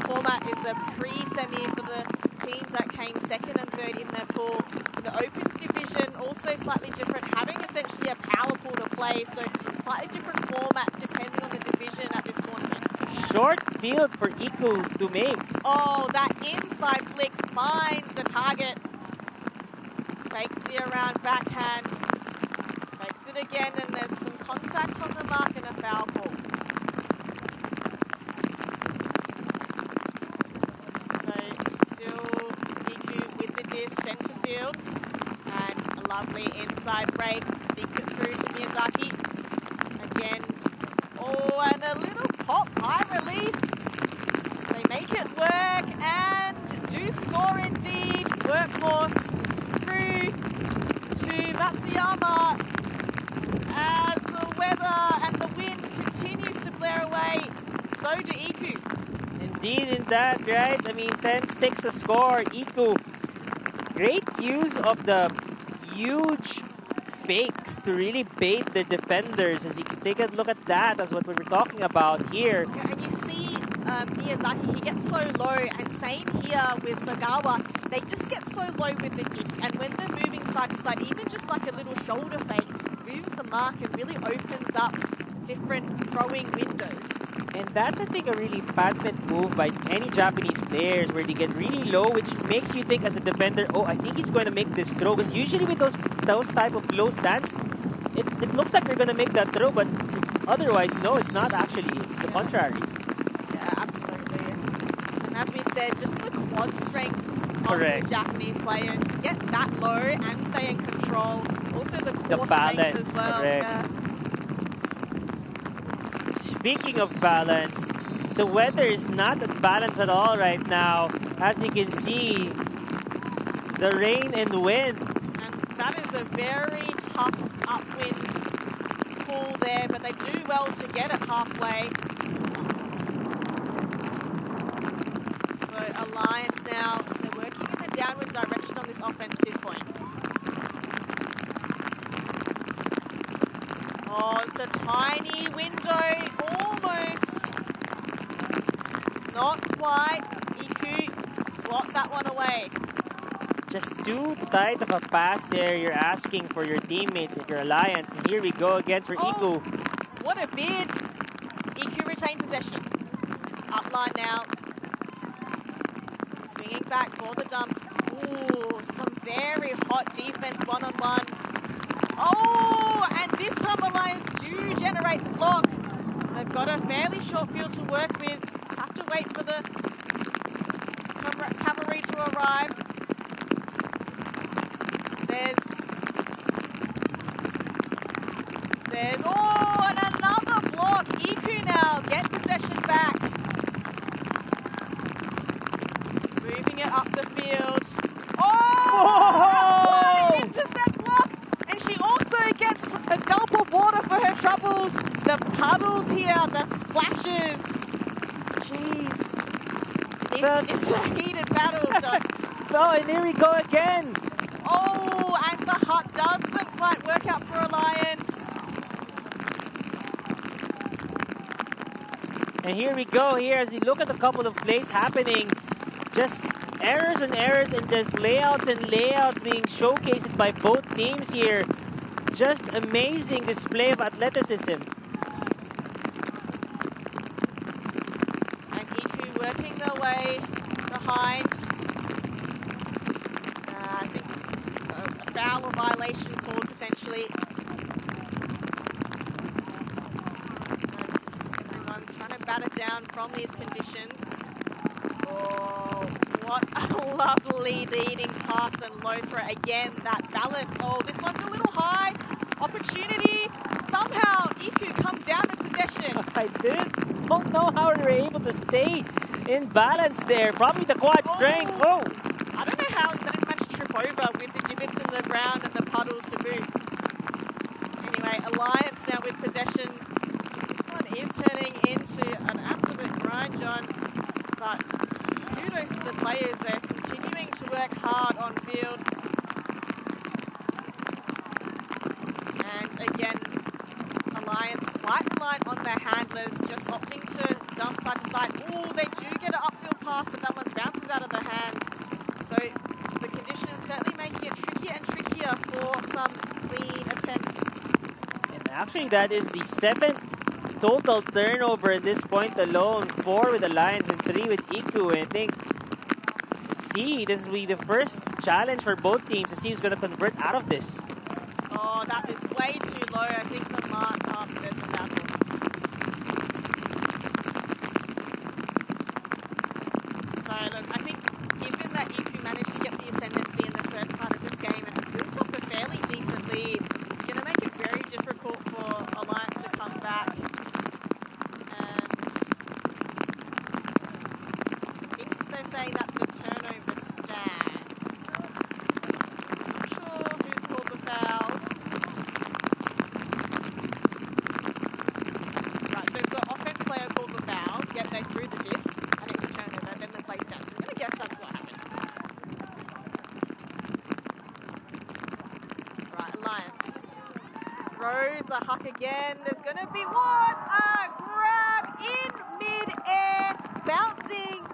format is a pre-semi for the teams that came second and third in their pool. The Opens division, also slightly different, having essentially a power pool to play, so slightly different formats depending on the division at this tournament. Short field for IKU to make. Oh, that inside flick finds the target. Fakes the around backhand. Fakes it again, and there's some contact on the mark and a foul call. So still IKU with the disc, centre field. And a lovely inside break. Sticks it through to Miyazaki. Again. Oh, and a little pop, high release. They make it work and do score indeed. Workhorse through to Matsuyama as the weather and the wind continues to blare away. So do IKU. Indeed, in that, right? I mean, 10-6 a score. IKU, great use of the huge fakes to really bait the defenders. As you can take a look at that, that's what we were talking about here. Yeah, and you see Miyazaki, he gets so low, and same here with Sagawa. They just get so low with the disc, and when they're moving side to side, even just like a little shoulder fake moves the mark and really opens up different throwing windows. And that's, I think, a really badminton move by any Japanese players where they get really low, which makes you think as a defender, oh, I think he's going to make this throw. Because usually with those type of low stance, it looks like they're going to make that throw, but otherwise, no, it's not actually. It's the contrary. Yeah, absolutely. And as we said, just the quad strength of Correct. the Japanese players to get that low and stay in control. Also the core balance, strength as well. correct. Yeah. Speaking of balance, the weather is not at balance at all right now. As you can see, the rain and wind. And that is a very tough upwind pull there, but they do well to get it halfway. So Alliance now, they're working in the downward direction on this offensive point. Oh, it's a tiny window, almost. Not quite. IKU swat that one away. Just too tight of a pass there. You're asking for your teammates if you're Alliance. And here we go again for IKU. What a bid. IKU retained possession. Upline now. Swinging back for the dump. Ooh, some very hot defense one-on-one. Oh, and this time Alliance do generate the block. They've got a fairly short field to work with. Have to wait for the cavalry to arrive. There's, oh, and another block. IKU now get possession back. Moving it up the field. Oh, what an intercept block. And she also gets a gulp of water for her troubles. The puddles here, the splashes. Jeez. It's a heated battle, John. Oh, and here we go again. Oh, and the hut doesn't quite work out for Alliance. And here we go here as you look at a couple of plays happening. Just errors and errors and just layouts and layouts being showcased by both teams here. Just amazing display of athleticism. And IKU working their way behind. I think a foul or violation called potentially. As everyone's trying to batter down from these conditions. Oh, what a lovely leading pass and low throw. Again, that balance. Oh, this one's a little high. Opportunity. Somehow IKU come down in possession. I don't know how they were able to stay in balance there. Probably the quad strength. Oh! I don't know how they didn't much trip over with the divots in the ground and the puddles to boot. Anyway, Alliance now with possession. This one is turning into an absolute grind, John. But kudos to the players. They're continuing to work hard on field. And again, Alliance quite light on their handlers, just opting to dump side to side. Ooh, they do get an upfield pass, but that one bounces out of their hands. So the conditions certainly making it trickier and trickier for some clean attempts. And actually that is the 7th total turnover at this point alone. 4 with Alliance and 3 with IKU. And I think, let's see, this will be the first challenge for both teams to see who's going to convert out of this. Oh, that is way too low. I think the mark up, there's a battle. So look, I think given that IKU managed to get the ascendancy in the first part of this game and built up a fairly decent lead, it's going to make it very difficult for Alliance to come back. And I think they're saying that the turnover stands. I'm not sure who's called the foul. Right, so if the offense player called the foul, yet they threw the disc and it's turnover, then the play stands. I'm going to guess that's what happened. Right, Alliance throws the huck again. There's going to be what? A grab in mid-air, bouncing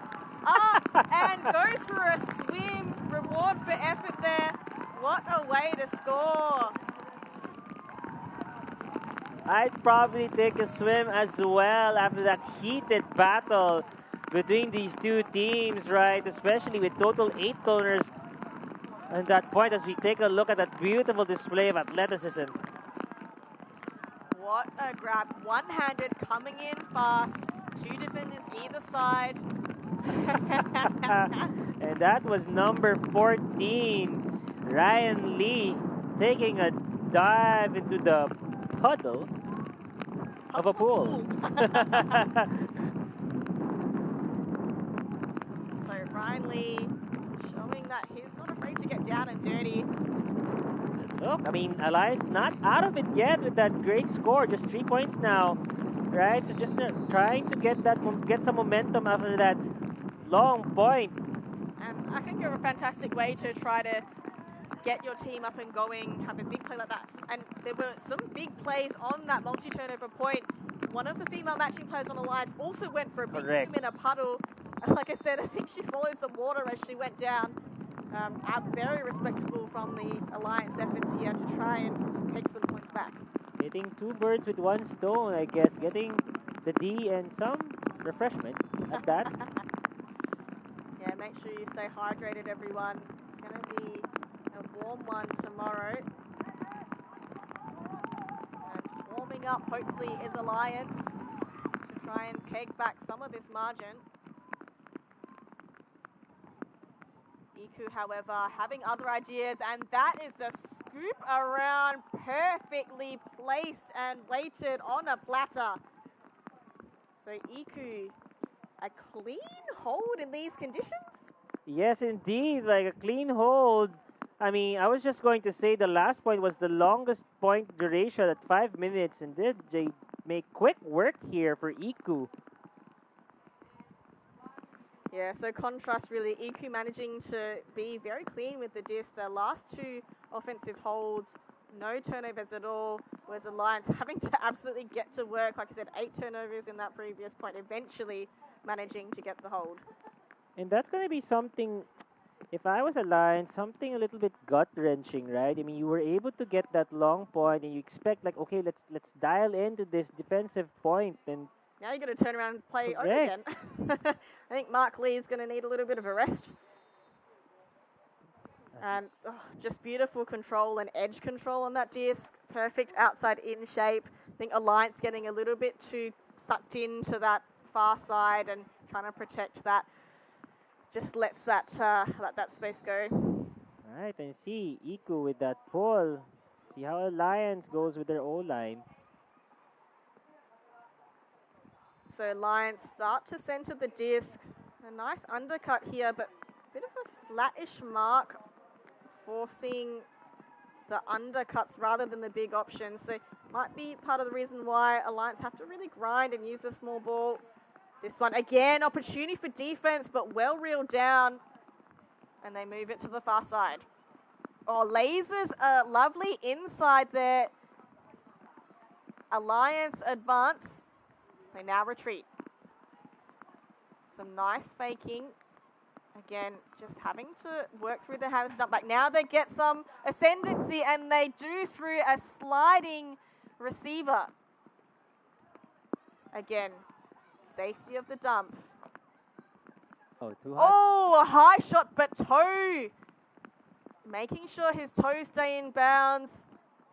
up and goes for a swim. Reward for effort there. What a way to score. I'd probably take a swim as well after that heated battle between these two teams, right? Especially with total 8 toners at that point as we take a look at that beautiful display of athleticism. What a grab. One-handed, coming in fast. 2 defenders either side. And that was number 14, Ryan Lee, taking a dive into the puddle of a pool. finally showing that he's not afraid to get down and dirty. Look, I mean, Alliance not out of it yet with that great score. Just 3 points now, right? So just trying to get some momentum after that long point. And I think you're a fantastic way to try to get your team up and going, have a big play like that. And there were some big plays on that multi-turnover point. One of the female matching players on Alliance also went for a big swim in a puddle. Like I said, I think she swallowed some water as she went down. Very respectable from the Alliance efforts here to try and take some points back. Hitting 2 birds with 1 stone, I guess. Getting the D and some refreshment at that. Yeah, make sure you stay hydrated, everyone. It's going to be a warm one tomorrow. And warming up, hopefully, is Alliance to try and keg back some of this margin. IKU, however, having other ideas, and that is a scoop around, perfectly placed and weighted on a platter. So IKU, a clean hold in these conditions? Yes, indeed, like a clean hold. I mean, I was just going to say the last point was the longest point duration at 5 minutes, and did they make quick work here for IKU? Yeah, so contrast really, IKU managing to be very clean with the disc. The last 2 offensive holds, no turnovers at all, whereas Alliance having to absolutely get to work. Like I said, 8 turnovers in that previous point, eventually managing to get the hold. And that's going to be something, if I was Alliance, something a little bit gut-wrenching, right? I mean, you were able to get that long point, and you expect, like, okay, let's dial into this defensive point, and now you're going to turn around and play over again. I think Mark Lee's going to need a little bit of a rest. And just beautiful control and edge control on that disc. Perfect outside in shape. I think Alliance getting a little bit too sucked into that far side and trying to protect that. Just lets that let that space go. All right, and see IKU with that pull. See how Alliance goes with their O-line. So Alliance start to center the disc. A nice undercut here, but a bit of a flattish mark, forcing the undercuts rather than the big options. So might be part of the reason why Alliance have to really grind and use the small ball. This one, again, opportunity for defense, but well reeled down. And they move it to the far side. Oh, lasers are lovely inside there. Alliance advance. They now retreat. Some nice faking. Again, just having to work through the hand stump back. Now they get some ascendancy, and they do through a sliding receiver. Again, safety of the dump. Oh, too high. Oh, a high shot, but toe. Making sure his toes stay in bounds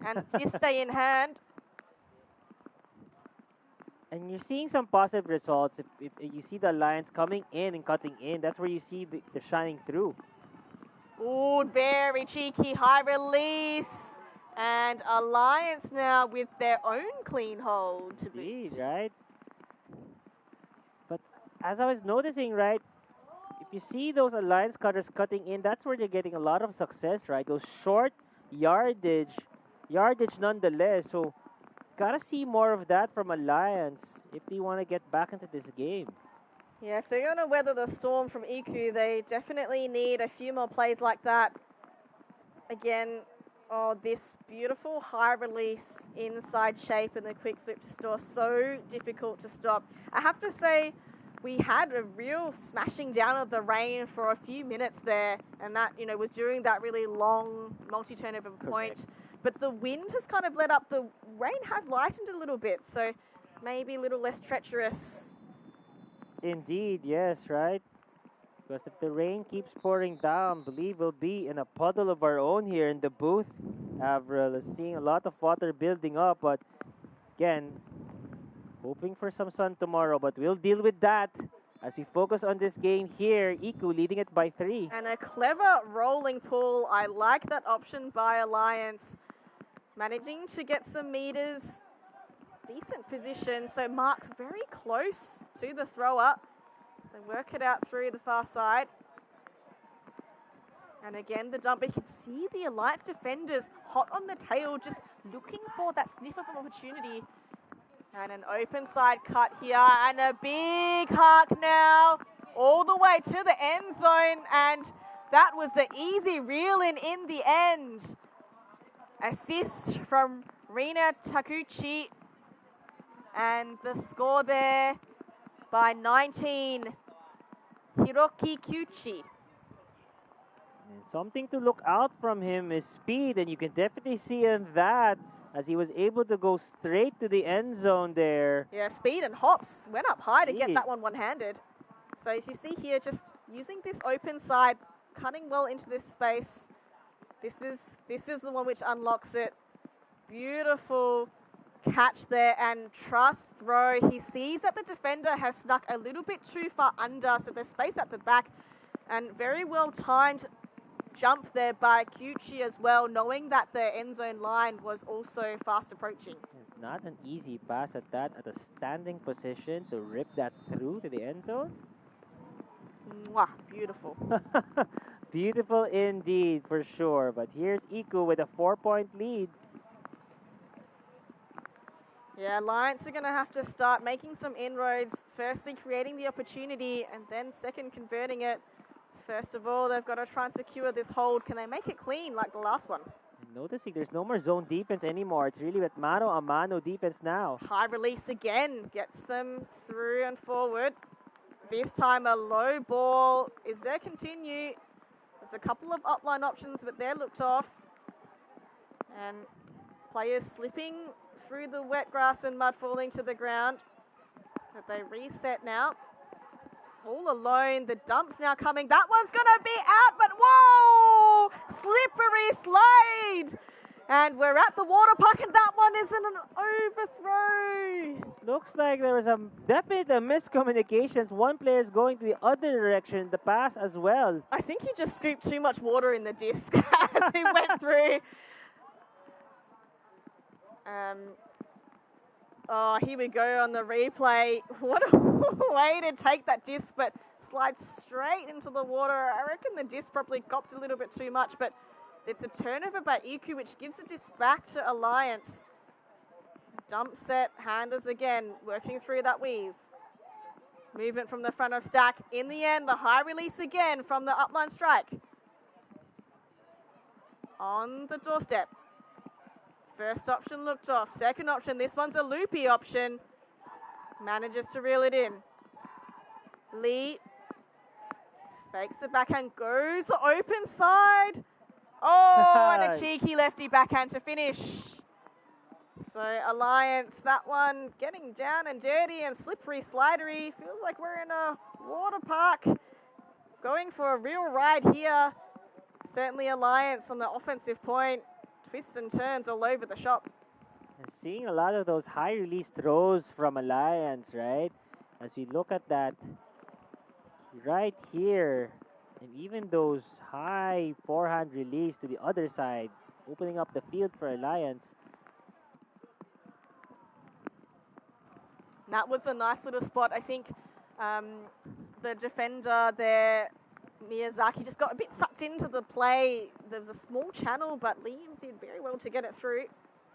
and this stay in hand. And you're seeing some positive results. If you see the Alliance coming in and cutting in, that's where you see the shining through. Ooh, very cheeky high release. And Alliance now with their own clean hold to beat. Right? But as I was noticing, right, if you see those Alliance cutters cutting in, that's where they're getting a lot of success, right? Those short yardage nonetheless. So gotta see more of that from Alliance if they want to get back into this game. Yeah, if they're going to weather the storm from IKU, they definitely need a few more plays like that. Again, this beautiful high release inside shape and the quick flip to store, so difficult to stop. I have to say, we had a real smashing down of the rain for a few minutes there, and that, was during that really long multi-turnover point. But the wind has kind of let up. The rain has lightened a little bit, so maybe a little less treacherous. Indeed, yes, right? Because if the rain keeps pouring down, I believe we'll be in a puddle of our own here in the booth. Avril is seeing a lot of water building up, but again, hoping for some sun tomorrow, but we'll deal with that as we focus on this game here. IKU leading it by 3. And a clever rolling pull. I like that option by Alliance. Managing to get some meters. Decent position. So Mark's very close to the thrower. They work it out through the far side. And again, the dump, but you can see the Alliance defenders hot on the tail, just looking for that sniff of an opportunity. And an open side cut here, and a big huck now, all the way to the end zone, and that was the easy reel-in the end. Assist from Rina Takuchi, and the score there by 19, Hiroki Kyuchi. And something to look out from him is speed, and you can definitely see in that as he was able to go straight to the end zone there. Yeah, speed and hops. Went up high to get that one-handed. So as you see here, just using this open side, cutting well into this space. This is the one which unlocks it. Beautiful catch there, and trust throw. He sees that the defender has snuck a little bit too far under, so there's space at the back, and very well timed jump there by Kyuchi as well, knowing that the end zone line was also fast approaching. It's not an easy pass at that, at a standing position to rip that through to the end zone. Mwah, beautiful. Beautiful indeed, for sure. But here's IKU with a 4-point lead. Yeah, Alliance are going to have to start making some inroads. Firstly, creating the opportunity, and then second, converting it. First of all, they've got to try and secure this hold. Can they make it clean like the last one? Noticing there's no more zone defense anymore. It's really with mano-a-mano defense now. High release again. Gets them through and forward. This time a low ball. Is there continue? There's a couple of upline options, but they're looked off. And players slipping through the wet grass and mud, falling to the ground. But they reset now. All alone, the dump's now coming. That one's gonna be out, but whoa! Slippery slide! And we're at the water park, and that one is an overthrow. Looks like there was definitely a miscommunications. One player is going to the other direction, the pass as well. I think he just scooped too much water in the disc as he went through. Oh, here we go on the replay. What a way to take that disc, but slides straight into the water. I reckon the disc probably copped a little bit too much, but it's a turnover by IKU, which gives the disc back to Alliance. Dump set, handers again, working through that weave. Movement from the front of stack. In the end, the high release again from the upline strike. On the doorstep. First option looked off. Second option, this one's a loopy option. Manages to reel it in. Lee fakes the backhand, goes the open side. Oh, and a cheeky lefty backhand to finish. So Alliance, that one getting down and dirty and slippery, slidery. Feels like we're in a water park. Going for a real ride here. Certainly Alliance on the offensive point. Twists and turns all over the shop. And seeing a lot of those high release throws from Alliance, right? As we look at that right here, and even those high forehand release to the other side, opening up the field for Alliance. That was a nice little spot. I think the defender there, Miyazaki, just got a bit sucked into the play. There was a small channel, but Liam did very well to get it through.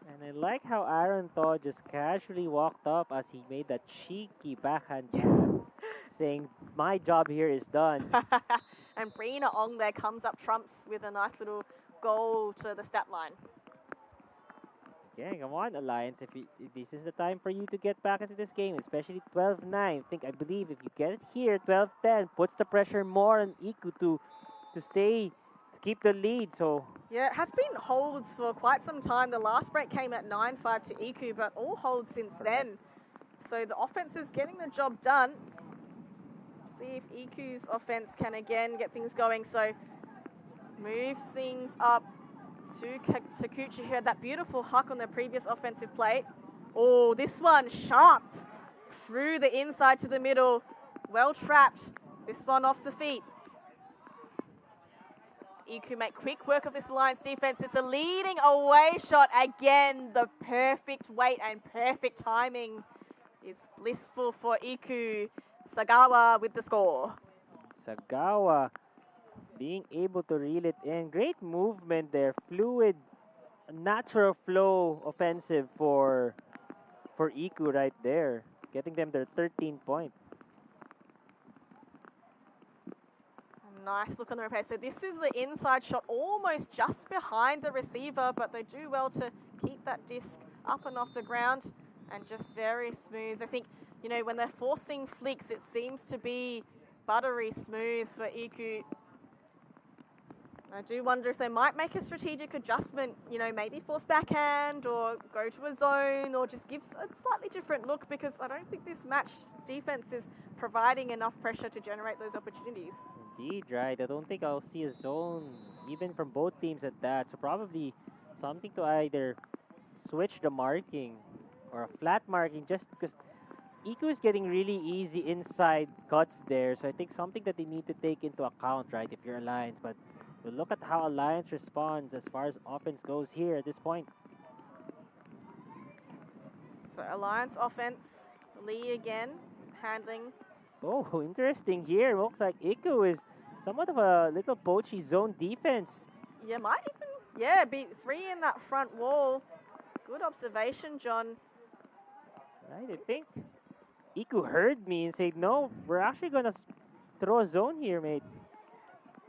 And I like how Aaron Thaw just casually walked up as he made that cheeky backhand pass, saying, my job here is done. And Brina Ong there comes up trumps with a nice little goal to the stat line. Yeah, come on, Alliance. If this is the time for you to get back into this game, especially 12-9. I believe if you get it here, 12-10, puts the pressure more on IKU to keep the lead. So yeah, it has been holds for quite some time. The last break came at 9-5 to IKU, but all holds since then. So the offense is getting the job done. See if IKU's offense can again get things going. So moves things up to Takuchi, who had that beautiful huck on their previous offensive play. Oh, this one sharp through the inside to the middle. Well trapped. This one off the feet. IKU make quick work of this Alliance defense. It's a leading away shot. Again, the perfect weight and perfect timing is blissful for IKU. Sagawa with the score. Sagawa being able to reel it in. Great movement there. Fluid, natural flow offensive for IKU right there. Getting them their 13th point. Nice look on the replay. So this is the inside shot, almost just behind the receiver, but they do well to keep that disc up and off the ground and just very smooth. I think, you know, when they're forcing flicks, it seems to be buttery smooth for IKU. I do wonder if they might make a strategic adjustment, you know, maybe force backhand or go to a zone or just give a slightly different look, because I don't think this match defense is providing enough pressure to generate those opportunities. Indeed, right. I don't think I'll see a zone, even from both teams at that. So probably something to either switch the marking or a flat marking, just because IKU is getting really easy inside cuts there. So I think something that they need to take into account, right, if you're Alliance. But we'll look at how Alliance responds as far as offense goes here at this point. So Alliance offense, Lee again, handling. Oh, interesting here. Looks like IKU is somewhat of a little poachy zone defense. Yeah, might even, be 3 in that front wall. Good observation, John. Right, I think IKU heard me and said, no, we're actually going to throw a zone here, mate.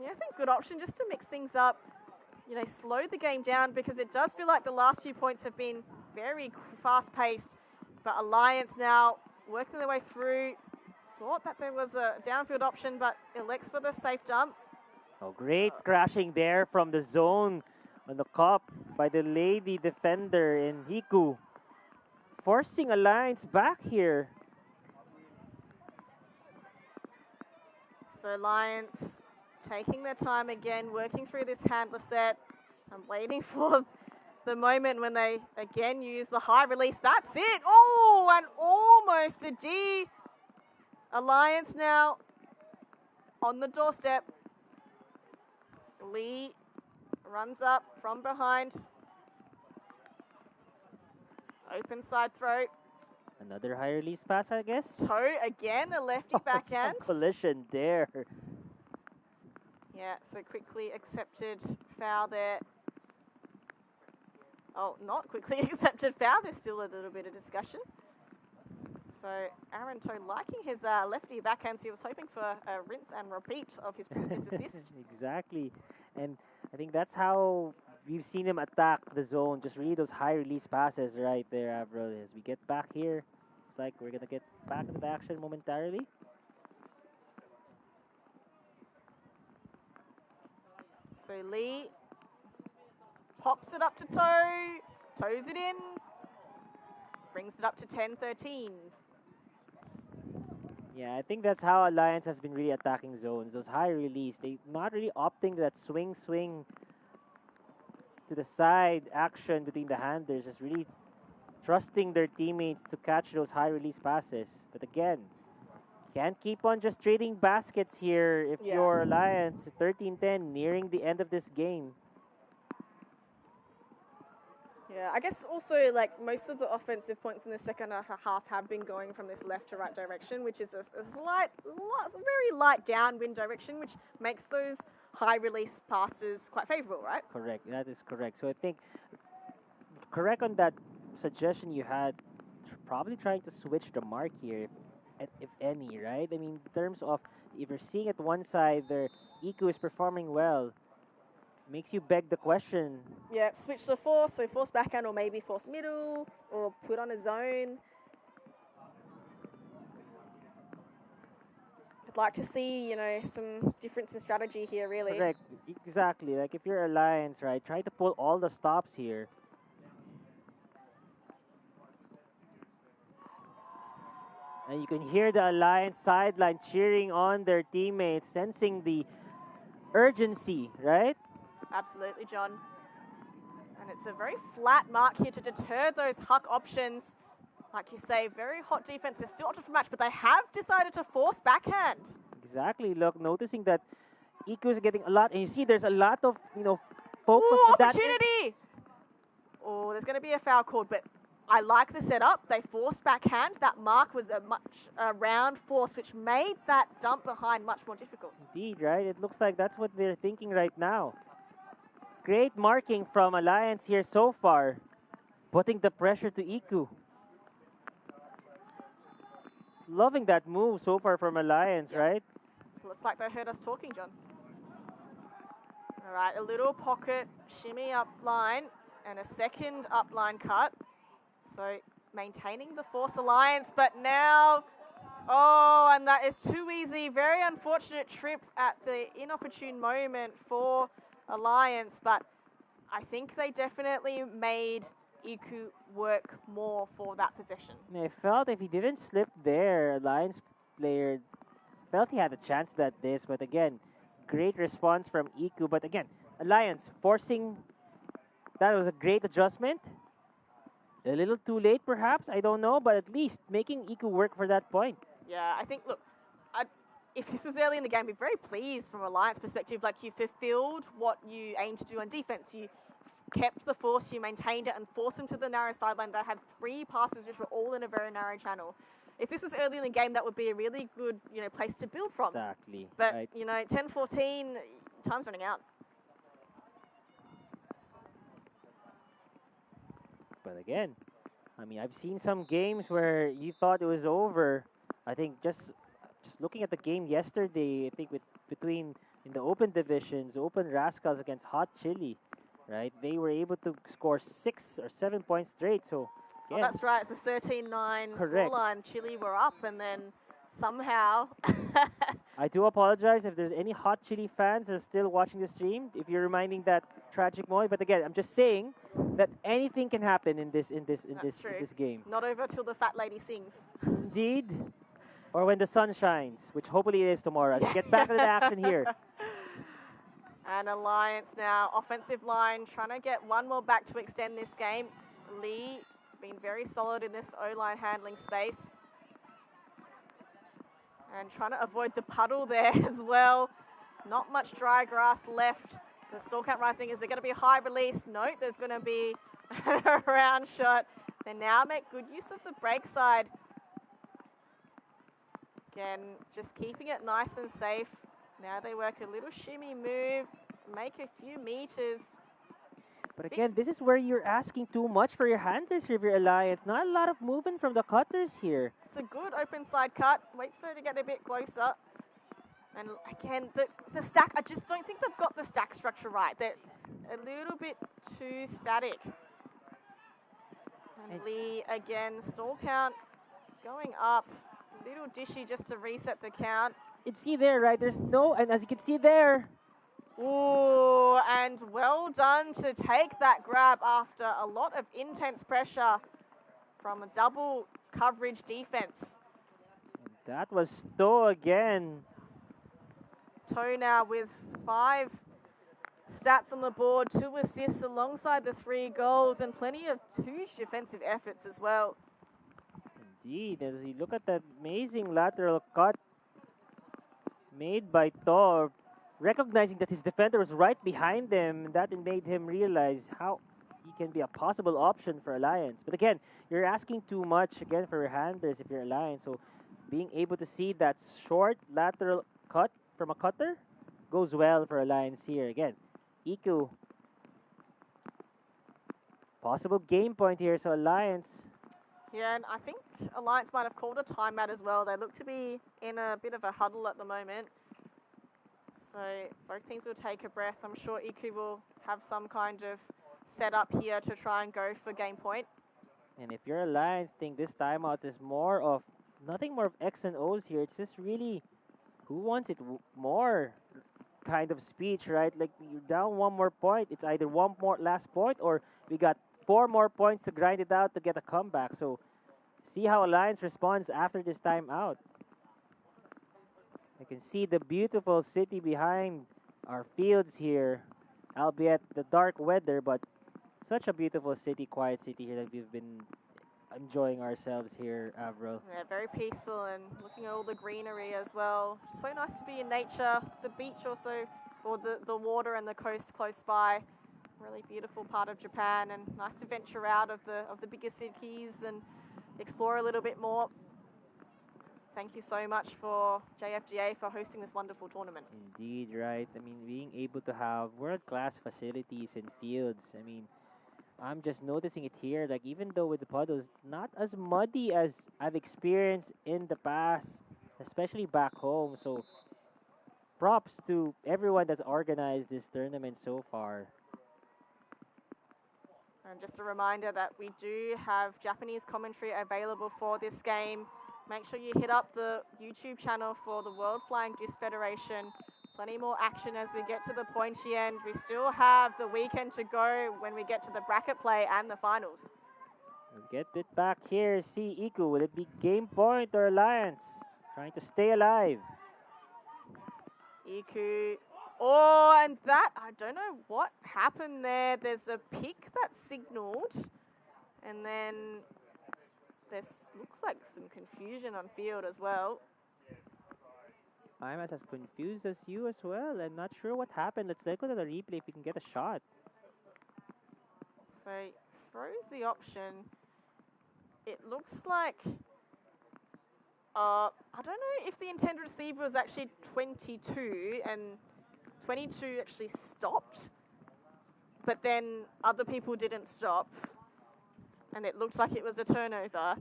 Yeah, I think good option just to mix things up, you know, slow the game down, because it does feel like the last few points have been very fast-paced. But Alliance now working their way through. Thought that there was a downfield option, but elects for the safe jump. Oh, great crashing there from the zone on the cup by the lady defender in IKU. Forcing Alliance back here. So Alliance taking their time again, working through this handler set. I'm waiting for the moment when they again use the high release. That's it. Oh, and almost a D. Alliance now on the doorstep. Lee runs up from behind. Open side throw. Another high release pass, I guess. Toe again, a lefty backhand. Some collision there. Yeah, so quickly accepted foul there. Oh, not quickly accepted foul. There's still a little bit of discussion. So Aaron Toe liking his lefty backhands. He was hoping for a rinse and repeat of his previous assist. Exactly. And I think that's how we've seen him attack the zone. Just really those high release passes right there, Avril. As we get back here, it's like we're going to get back into the action momentarily. So Lee pops it up to Toe. Toes it in. Brings it up to 10-13. Yeah, I think that's how Alliance has been really attacking zones. Those high release, they not really opting that swing to the side action between the handlers, just really trusting their teammates to catch those high release passes. But again, can't keep on just trading baskets here if you're Alliance. 13-10, nearing the end of this game. Yeah, I guess also, like, most of the offensive points in the second half have been going from this left to right direction, which is a very light downwind direction, which makes those high release passes quite favorable, right? Correct, that is correct. So I think, correct on that suggestion you had, probably trying to switch the mark here, if any, right? I mean, in terms of, if you're seeing at one side, their IKU is performing well, makes you beg the question. Yeah, switch to force, so force backhand or maybe force middle or put on a zone. I'd like to see, you know, some difference in strategy here, really. Correct, exactly. Like if you're Alliance, right, try to pull all the stops here. And you can hear the Alliance sideline cheering on their teammates, sensing the urgency, right? Absolutely, John. And it's a very flat mark here to deter those huck options. Like you say, very hot defense. They're still opted for match, but they have decided to force backhand. Exactly. Look, noticing that IKU is getting a lot, and you see there's a lot of, you know, focus on that. Opportunity! Oh, there's going to be a foul called, but I like the setup. They forced backhand. That mark was a round force, which made that dump behind much more difficult. Indeed, right? It looks like that's what they're thinking right now. Great marking from Alliance here so far, putting the pressure to IKU. Loving that move so far from Alliance, right? Looks like they heard us talking, John. All right, a little pocket shimmy up line and a second up line cut. So maintaining the force Alliance, but now, oh, and that is too easy. Very unfortunate trip at the inopportune moment for Alliance, but I think they definitely made IKU work more for that possession. I felt if he didn't slip there, Alliance player felt he had a chance at this, but again, great response from IKU. But again, Alliance forcing, that was a great adjustment. A little too late, perhaps, I don't know, but at least making IKU work for that point. Yeah, I think, look, if this was early in the game, I'd be very pleased from Alliance perspective. Like, you fulfilled what you aimed to do on defense. You kept the force, you maintained it, and forced them to the narrow sideline. They had 3 passes which were all in a very narrow channel. If this was early in the game, that would be a really good, place to build from. Exactly. But, right. 10-14, time's running out. But again, I mean, I've seen some games where you thought it was over. I think just looking at the game yesterday, I think between in the open divisions, Open Rascals against Hot Chili, right? They were able to score 6 or 7 points straight. So, oh, that's right. It's a 13-9 scoreline. Chile were up, and then somehow. I do apologize if there's any Hot Chili fans that are still watching the stream. If you're reminding that tragic moment, but again, I'm just saying that anything can happen in this game. Not over till the fat lady sings. Indeed. Or when the sun shines, which hopefully it is tomorrow. Let's get back to the action here. And Alliance now, offensive line, trying to get one more back to extend this game. Lee been very solid in this O-line handling space. And trying to avoid the puddle there as well. Not much dry grass left. The stall count rising. Is there going to be a high release? No, there's going to be a round shot. They now make good use of the break side. Again, just keeping it nice and safe. Now they work a little shimmy move, make a few meters. But again, this is where you're asking too much for your handlers here, your Alliance. Not a lot of movement from the cutters here. It's a good open side cut. Waits for her to get a bit closer. And again, the stack, I just don't think they've got the stack structure right. They're a little bit too static. And Lee, again, stall count going up. Little dishy just to reset the count. You see there, right? There's no, and as you can see there. Ooh, and well done to take that grab after a lot of intense pressure from a double coverage defense. That was Stowe again. Toe now with 5 stats on the board, 2 assists alongside the 3 goals, and plenty of huge defensive efforts as well. Indeed, as you look at that amazing lateral cut made by Thor, recognizing that his defender was right behind him, that made him realize how he can be a possible option for Alliance. But again, you're asking too much again for your handlers if you're Alliance. So being able to see that short lateral cut from a cutter goes well for Alliance here. Again, IKU, possible game point here. So Alliance. Yeah, and I think Alliance might have called a timeout as well. They look to be in a bit of a huddle at the moment. So both teams will take a breath. I'm sure IKU will have some kind of setup here to try and go for game point. And if you're Alliance, think this timeout is more of, nothing more of X and O's here. It's just really who wants it more kind of speech, right? Like, you're down 1 more point. It's either 1 more last point or we got 4 more points to grind it out to get a comeback. So see how Alliance responds after this timeout. You can see the beautiful city behind our fields here, albeit the dark weather, but such a beautiful city, quiet city here that we've been enjoying ourselves here, Avril. Yeah, very peaceful and looking at all the greenery as well. So nice to be in nature. The beach also, or the water and the coast close by. Really beautiful part of Japan, and nice to venture out of the bigger cities and explore a little bit more. Thank you so much for JFGA for hosting this wonderful tournament. Indeed, right. I mean, being able to have world-class facilities and fields. I mean, I'm just noticing it here. Like, even though with the puddles, not as muddy as I've experienced in the past, especially back home. So, props to everyone that's organized this tournament so far. And just a reminder that we do have Japanese commentary available for this game. Make sure you hit up the YouTube channel for the World Flying Disc Federation. Plenty more action as we get to the pointy end. We still have the weekend to go when we get to the bracket play and the finals. We'll get it back here. See, IKU, will it be game point or alliance? Trying to stay alive. IKU. Oh, and that, I don't know what happened there. There's a pick that's signaled. And then this looks like some confusion on field as well. I'm as confused as you as well. I'm not sure what happened. Let's look at the replay if we can get a shot. So throws the option. It looks like, I don't know if the intended receiver was actually 22 and 22 actually stopped, but then other people didn't stop, and it looked like it was a turnover. I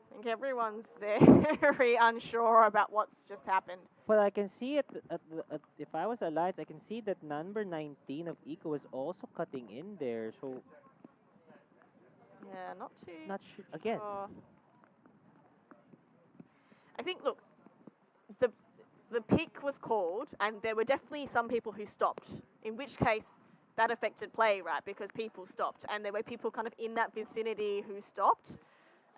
think everyone's very unsure about what's just happened. Well, I can see it, if I was Alliance, I can see that number 19 of IKU was also cutting in there, so... Yeah, Not sure, again. Sure. I think, look, the pick was called, and there were definitely some people who stopped, in which case that affected play, right, because people stopped, and there were people kind of in that vicinity who stopped.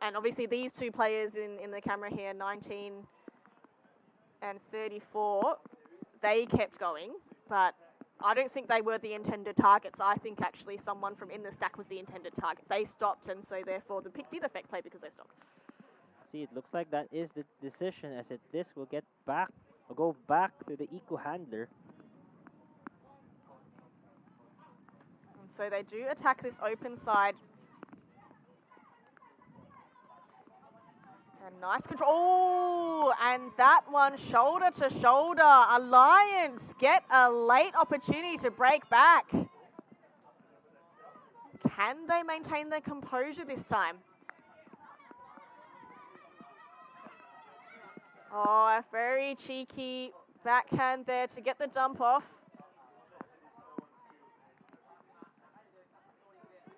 And obviously these two players in the camera here, 19 and 34, they kept going, but I don't think they were the intended targets. I think actually someone from in the stack was the intended target. They stopped, and so therefore the pick did affect play because they stopped. See, it looks like that is the decision, as this will get back, or go back to the IKU handler. And so they do attack this open side. And nice control. Oh, and that one shoulder to shoulder. Alliance get a late opportunity to break back. Can they maintain their composure this time? Oh, a very cheeky backhand there to get the dump off.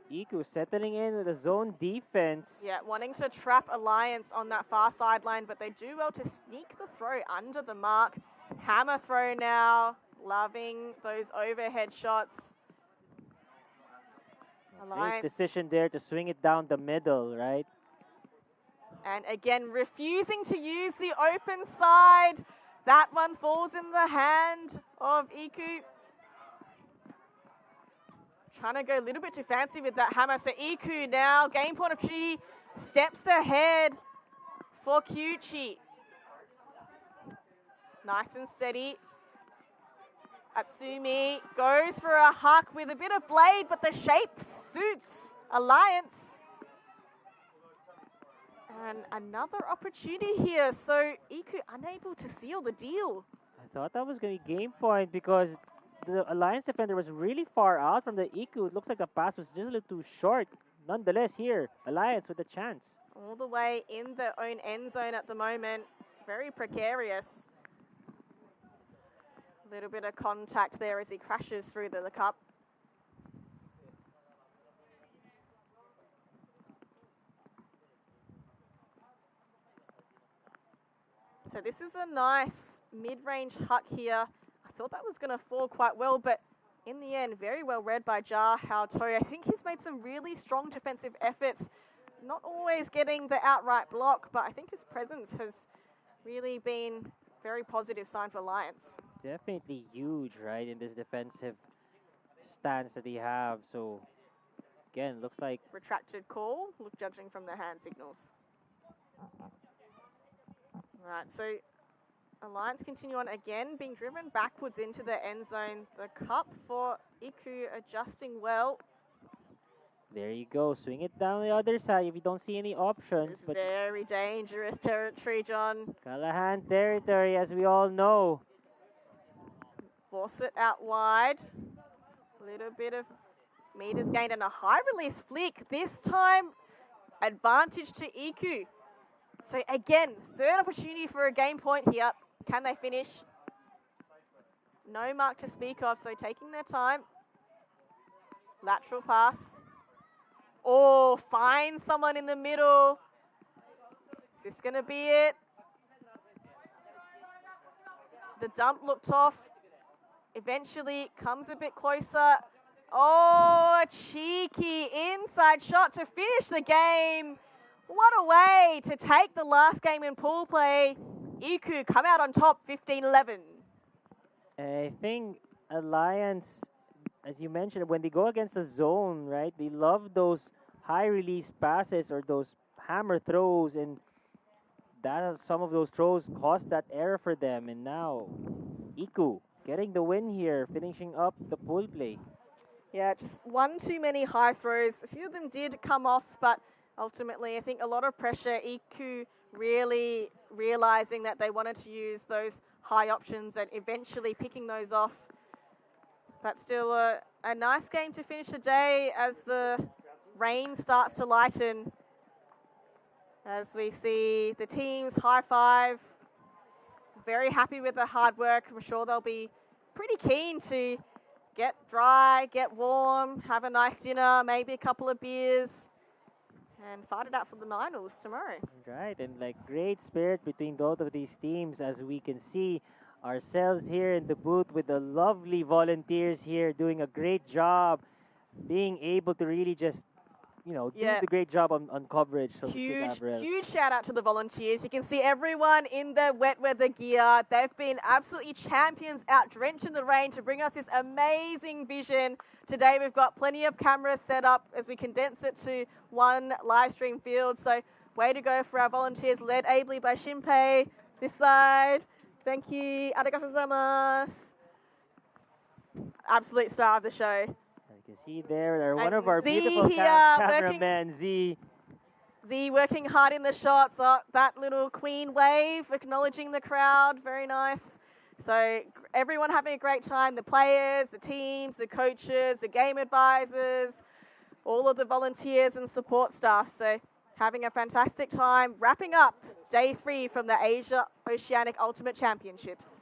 IKU settling in with a zone defense. Yeah, wanting to trap Alliance on that far sideline, but they do well to sneak the throw under the mark. Hammer throw now, loving those overhead shots. Alliance. Great decision there to swing it down the middle, right? And again, refusing to use the open side. That one falls in the hand of IKU. Trying to go a little bit too fancy with that hammer. So IKU now, game point opportunity, steps ahead for Kyuchi. Nice and steady. Atsumi goes for a huck with a bit of blade, but the shape suits Alliance. And another opportunity here. So IKU unable to seal the deal. I thought that was going to be game point because the Alliance defender was really far out from the IKU. It looks like the pass was just a little too short. Nonetheless, here, Alliance with a chance. All the way in their own end zone at the moment. Very precarious. A little bit of contact there as he crashes through the cup. So this is a nice mid-range huck here. I thought that was going to fall quite well, but in the end, very well read by Ja Haotoi. I think he's made some really strong defensive efforts, not always getting the outright block, but I think his presence has really been very positive sign for Alliance. Definitely huge, right, in this defensive stance that they have. So, again, looks like... Retracted call, look, judging from the hand signals. Right, so Alliance continue on again, being driven backwards into the end zone. The cup for IKU adjusting well. There you go. Swing it down the other side if you don't see any options. It's But very dangerous territory, John. Callahan territory, as we all know. Force it out wide. A little bit of meters gained and a high release flick. This time, advantage to IKU. So again, third opportunity for a game point here. Can they finish? No mark to speak of, so taking their time. Lateral pass. Oh, find someone in the middle. Is this going to be it? The dump looked off. Eventually comes a bit closer. Oh, a cheeky inside shot to finish the game. What a way to take the last game in pool play. IKU come out on top 15-11. I think Alliance, as you mentioned, when they go against the zone, right, they love those high release passes or those hammer throws, and some of those throws caused that error for them. And now IKU getting the win here, finishing up the pool play. Yeah, just one too many high throws. A few of them did come off, but ultimately I think a lot of pressure. IKU really realizing that they wanted to use those high options and eventually picking those off. But still a nice game to finish the day as the rain starts to lighten. As we see the teams high five. Very happy with the hard work. I'm sure they'll be pretty keen to get dry, get warm, have a nice dinner, maybe a couple of beers, and fight it out for the finals tomorrow. Right, and like great spirit between both of these teams, as we can see ourselves here in the booth with the lovely volunteers here doing a great job, being able to really just, you know, do the great job on coverage. So Huge shout out to the volunteers. You can see everyone in the wet weather gear. They've been absolutely champions out drenched in the rain to bring us this amazing vision. Today we've got plenty of cameras set up as we condense it to one live stream field. So way to go for our volunteers, led ably by Shinpei. This side. Thank you. Arigatou gozaimasu. Absolute star of the show. You can see there, one of our Z beautiful cameramen, Z. Z working hard in the shots. Oh, that little queen wave, acknowledging the crowd. Very nice. So everyone having a great time. The players, the teams, the coaches, the game advisors, all of the volunteers and support staff. So having a fantastic time. Wrapping up day 3 from the Asia Oceanic Ultimate Championships.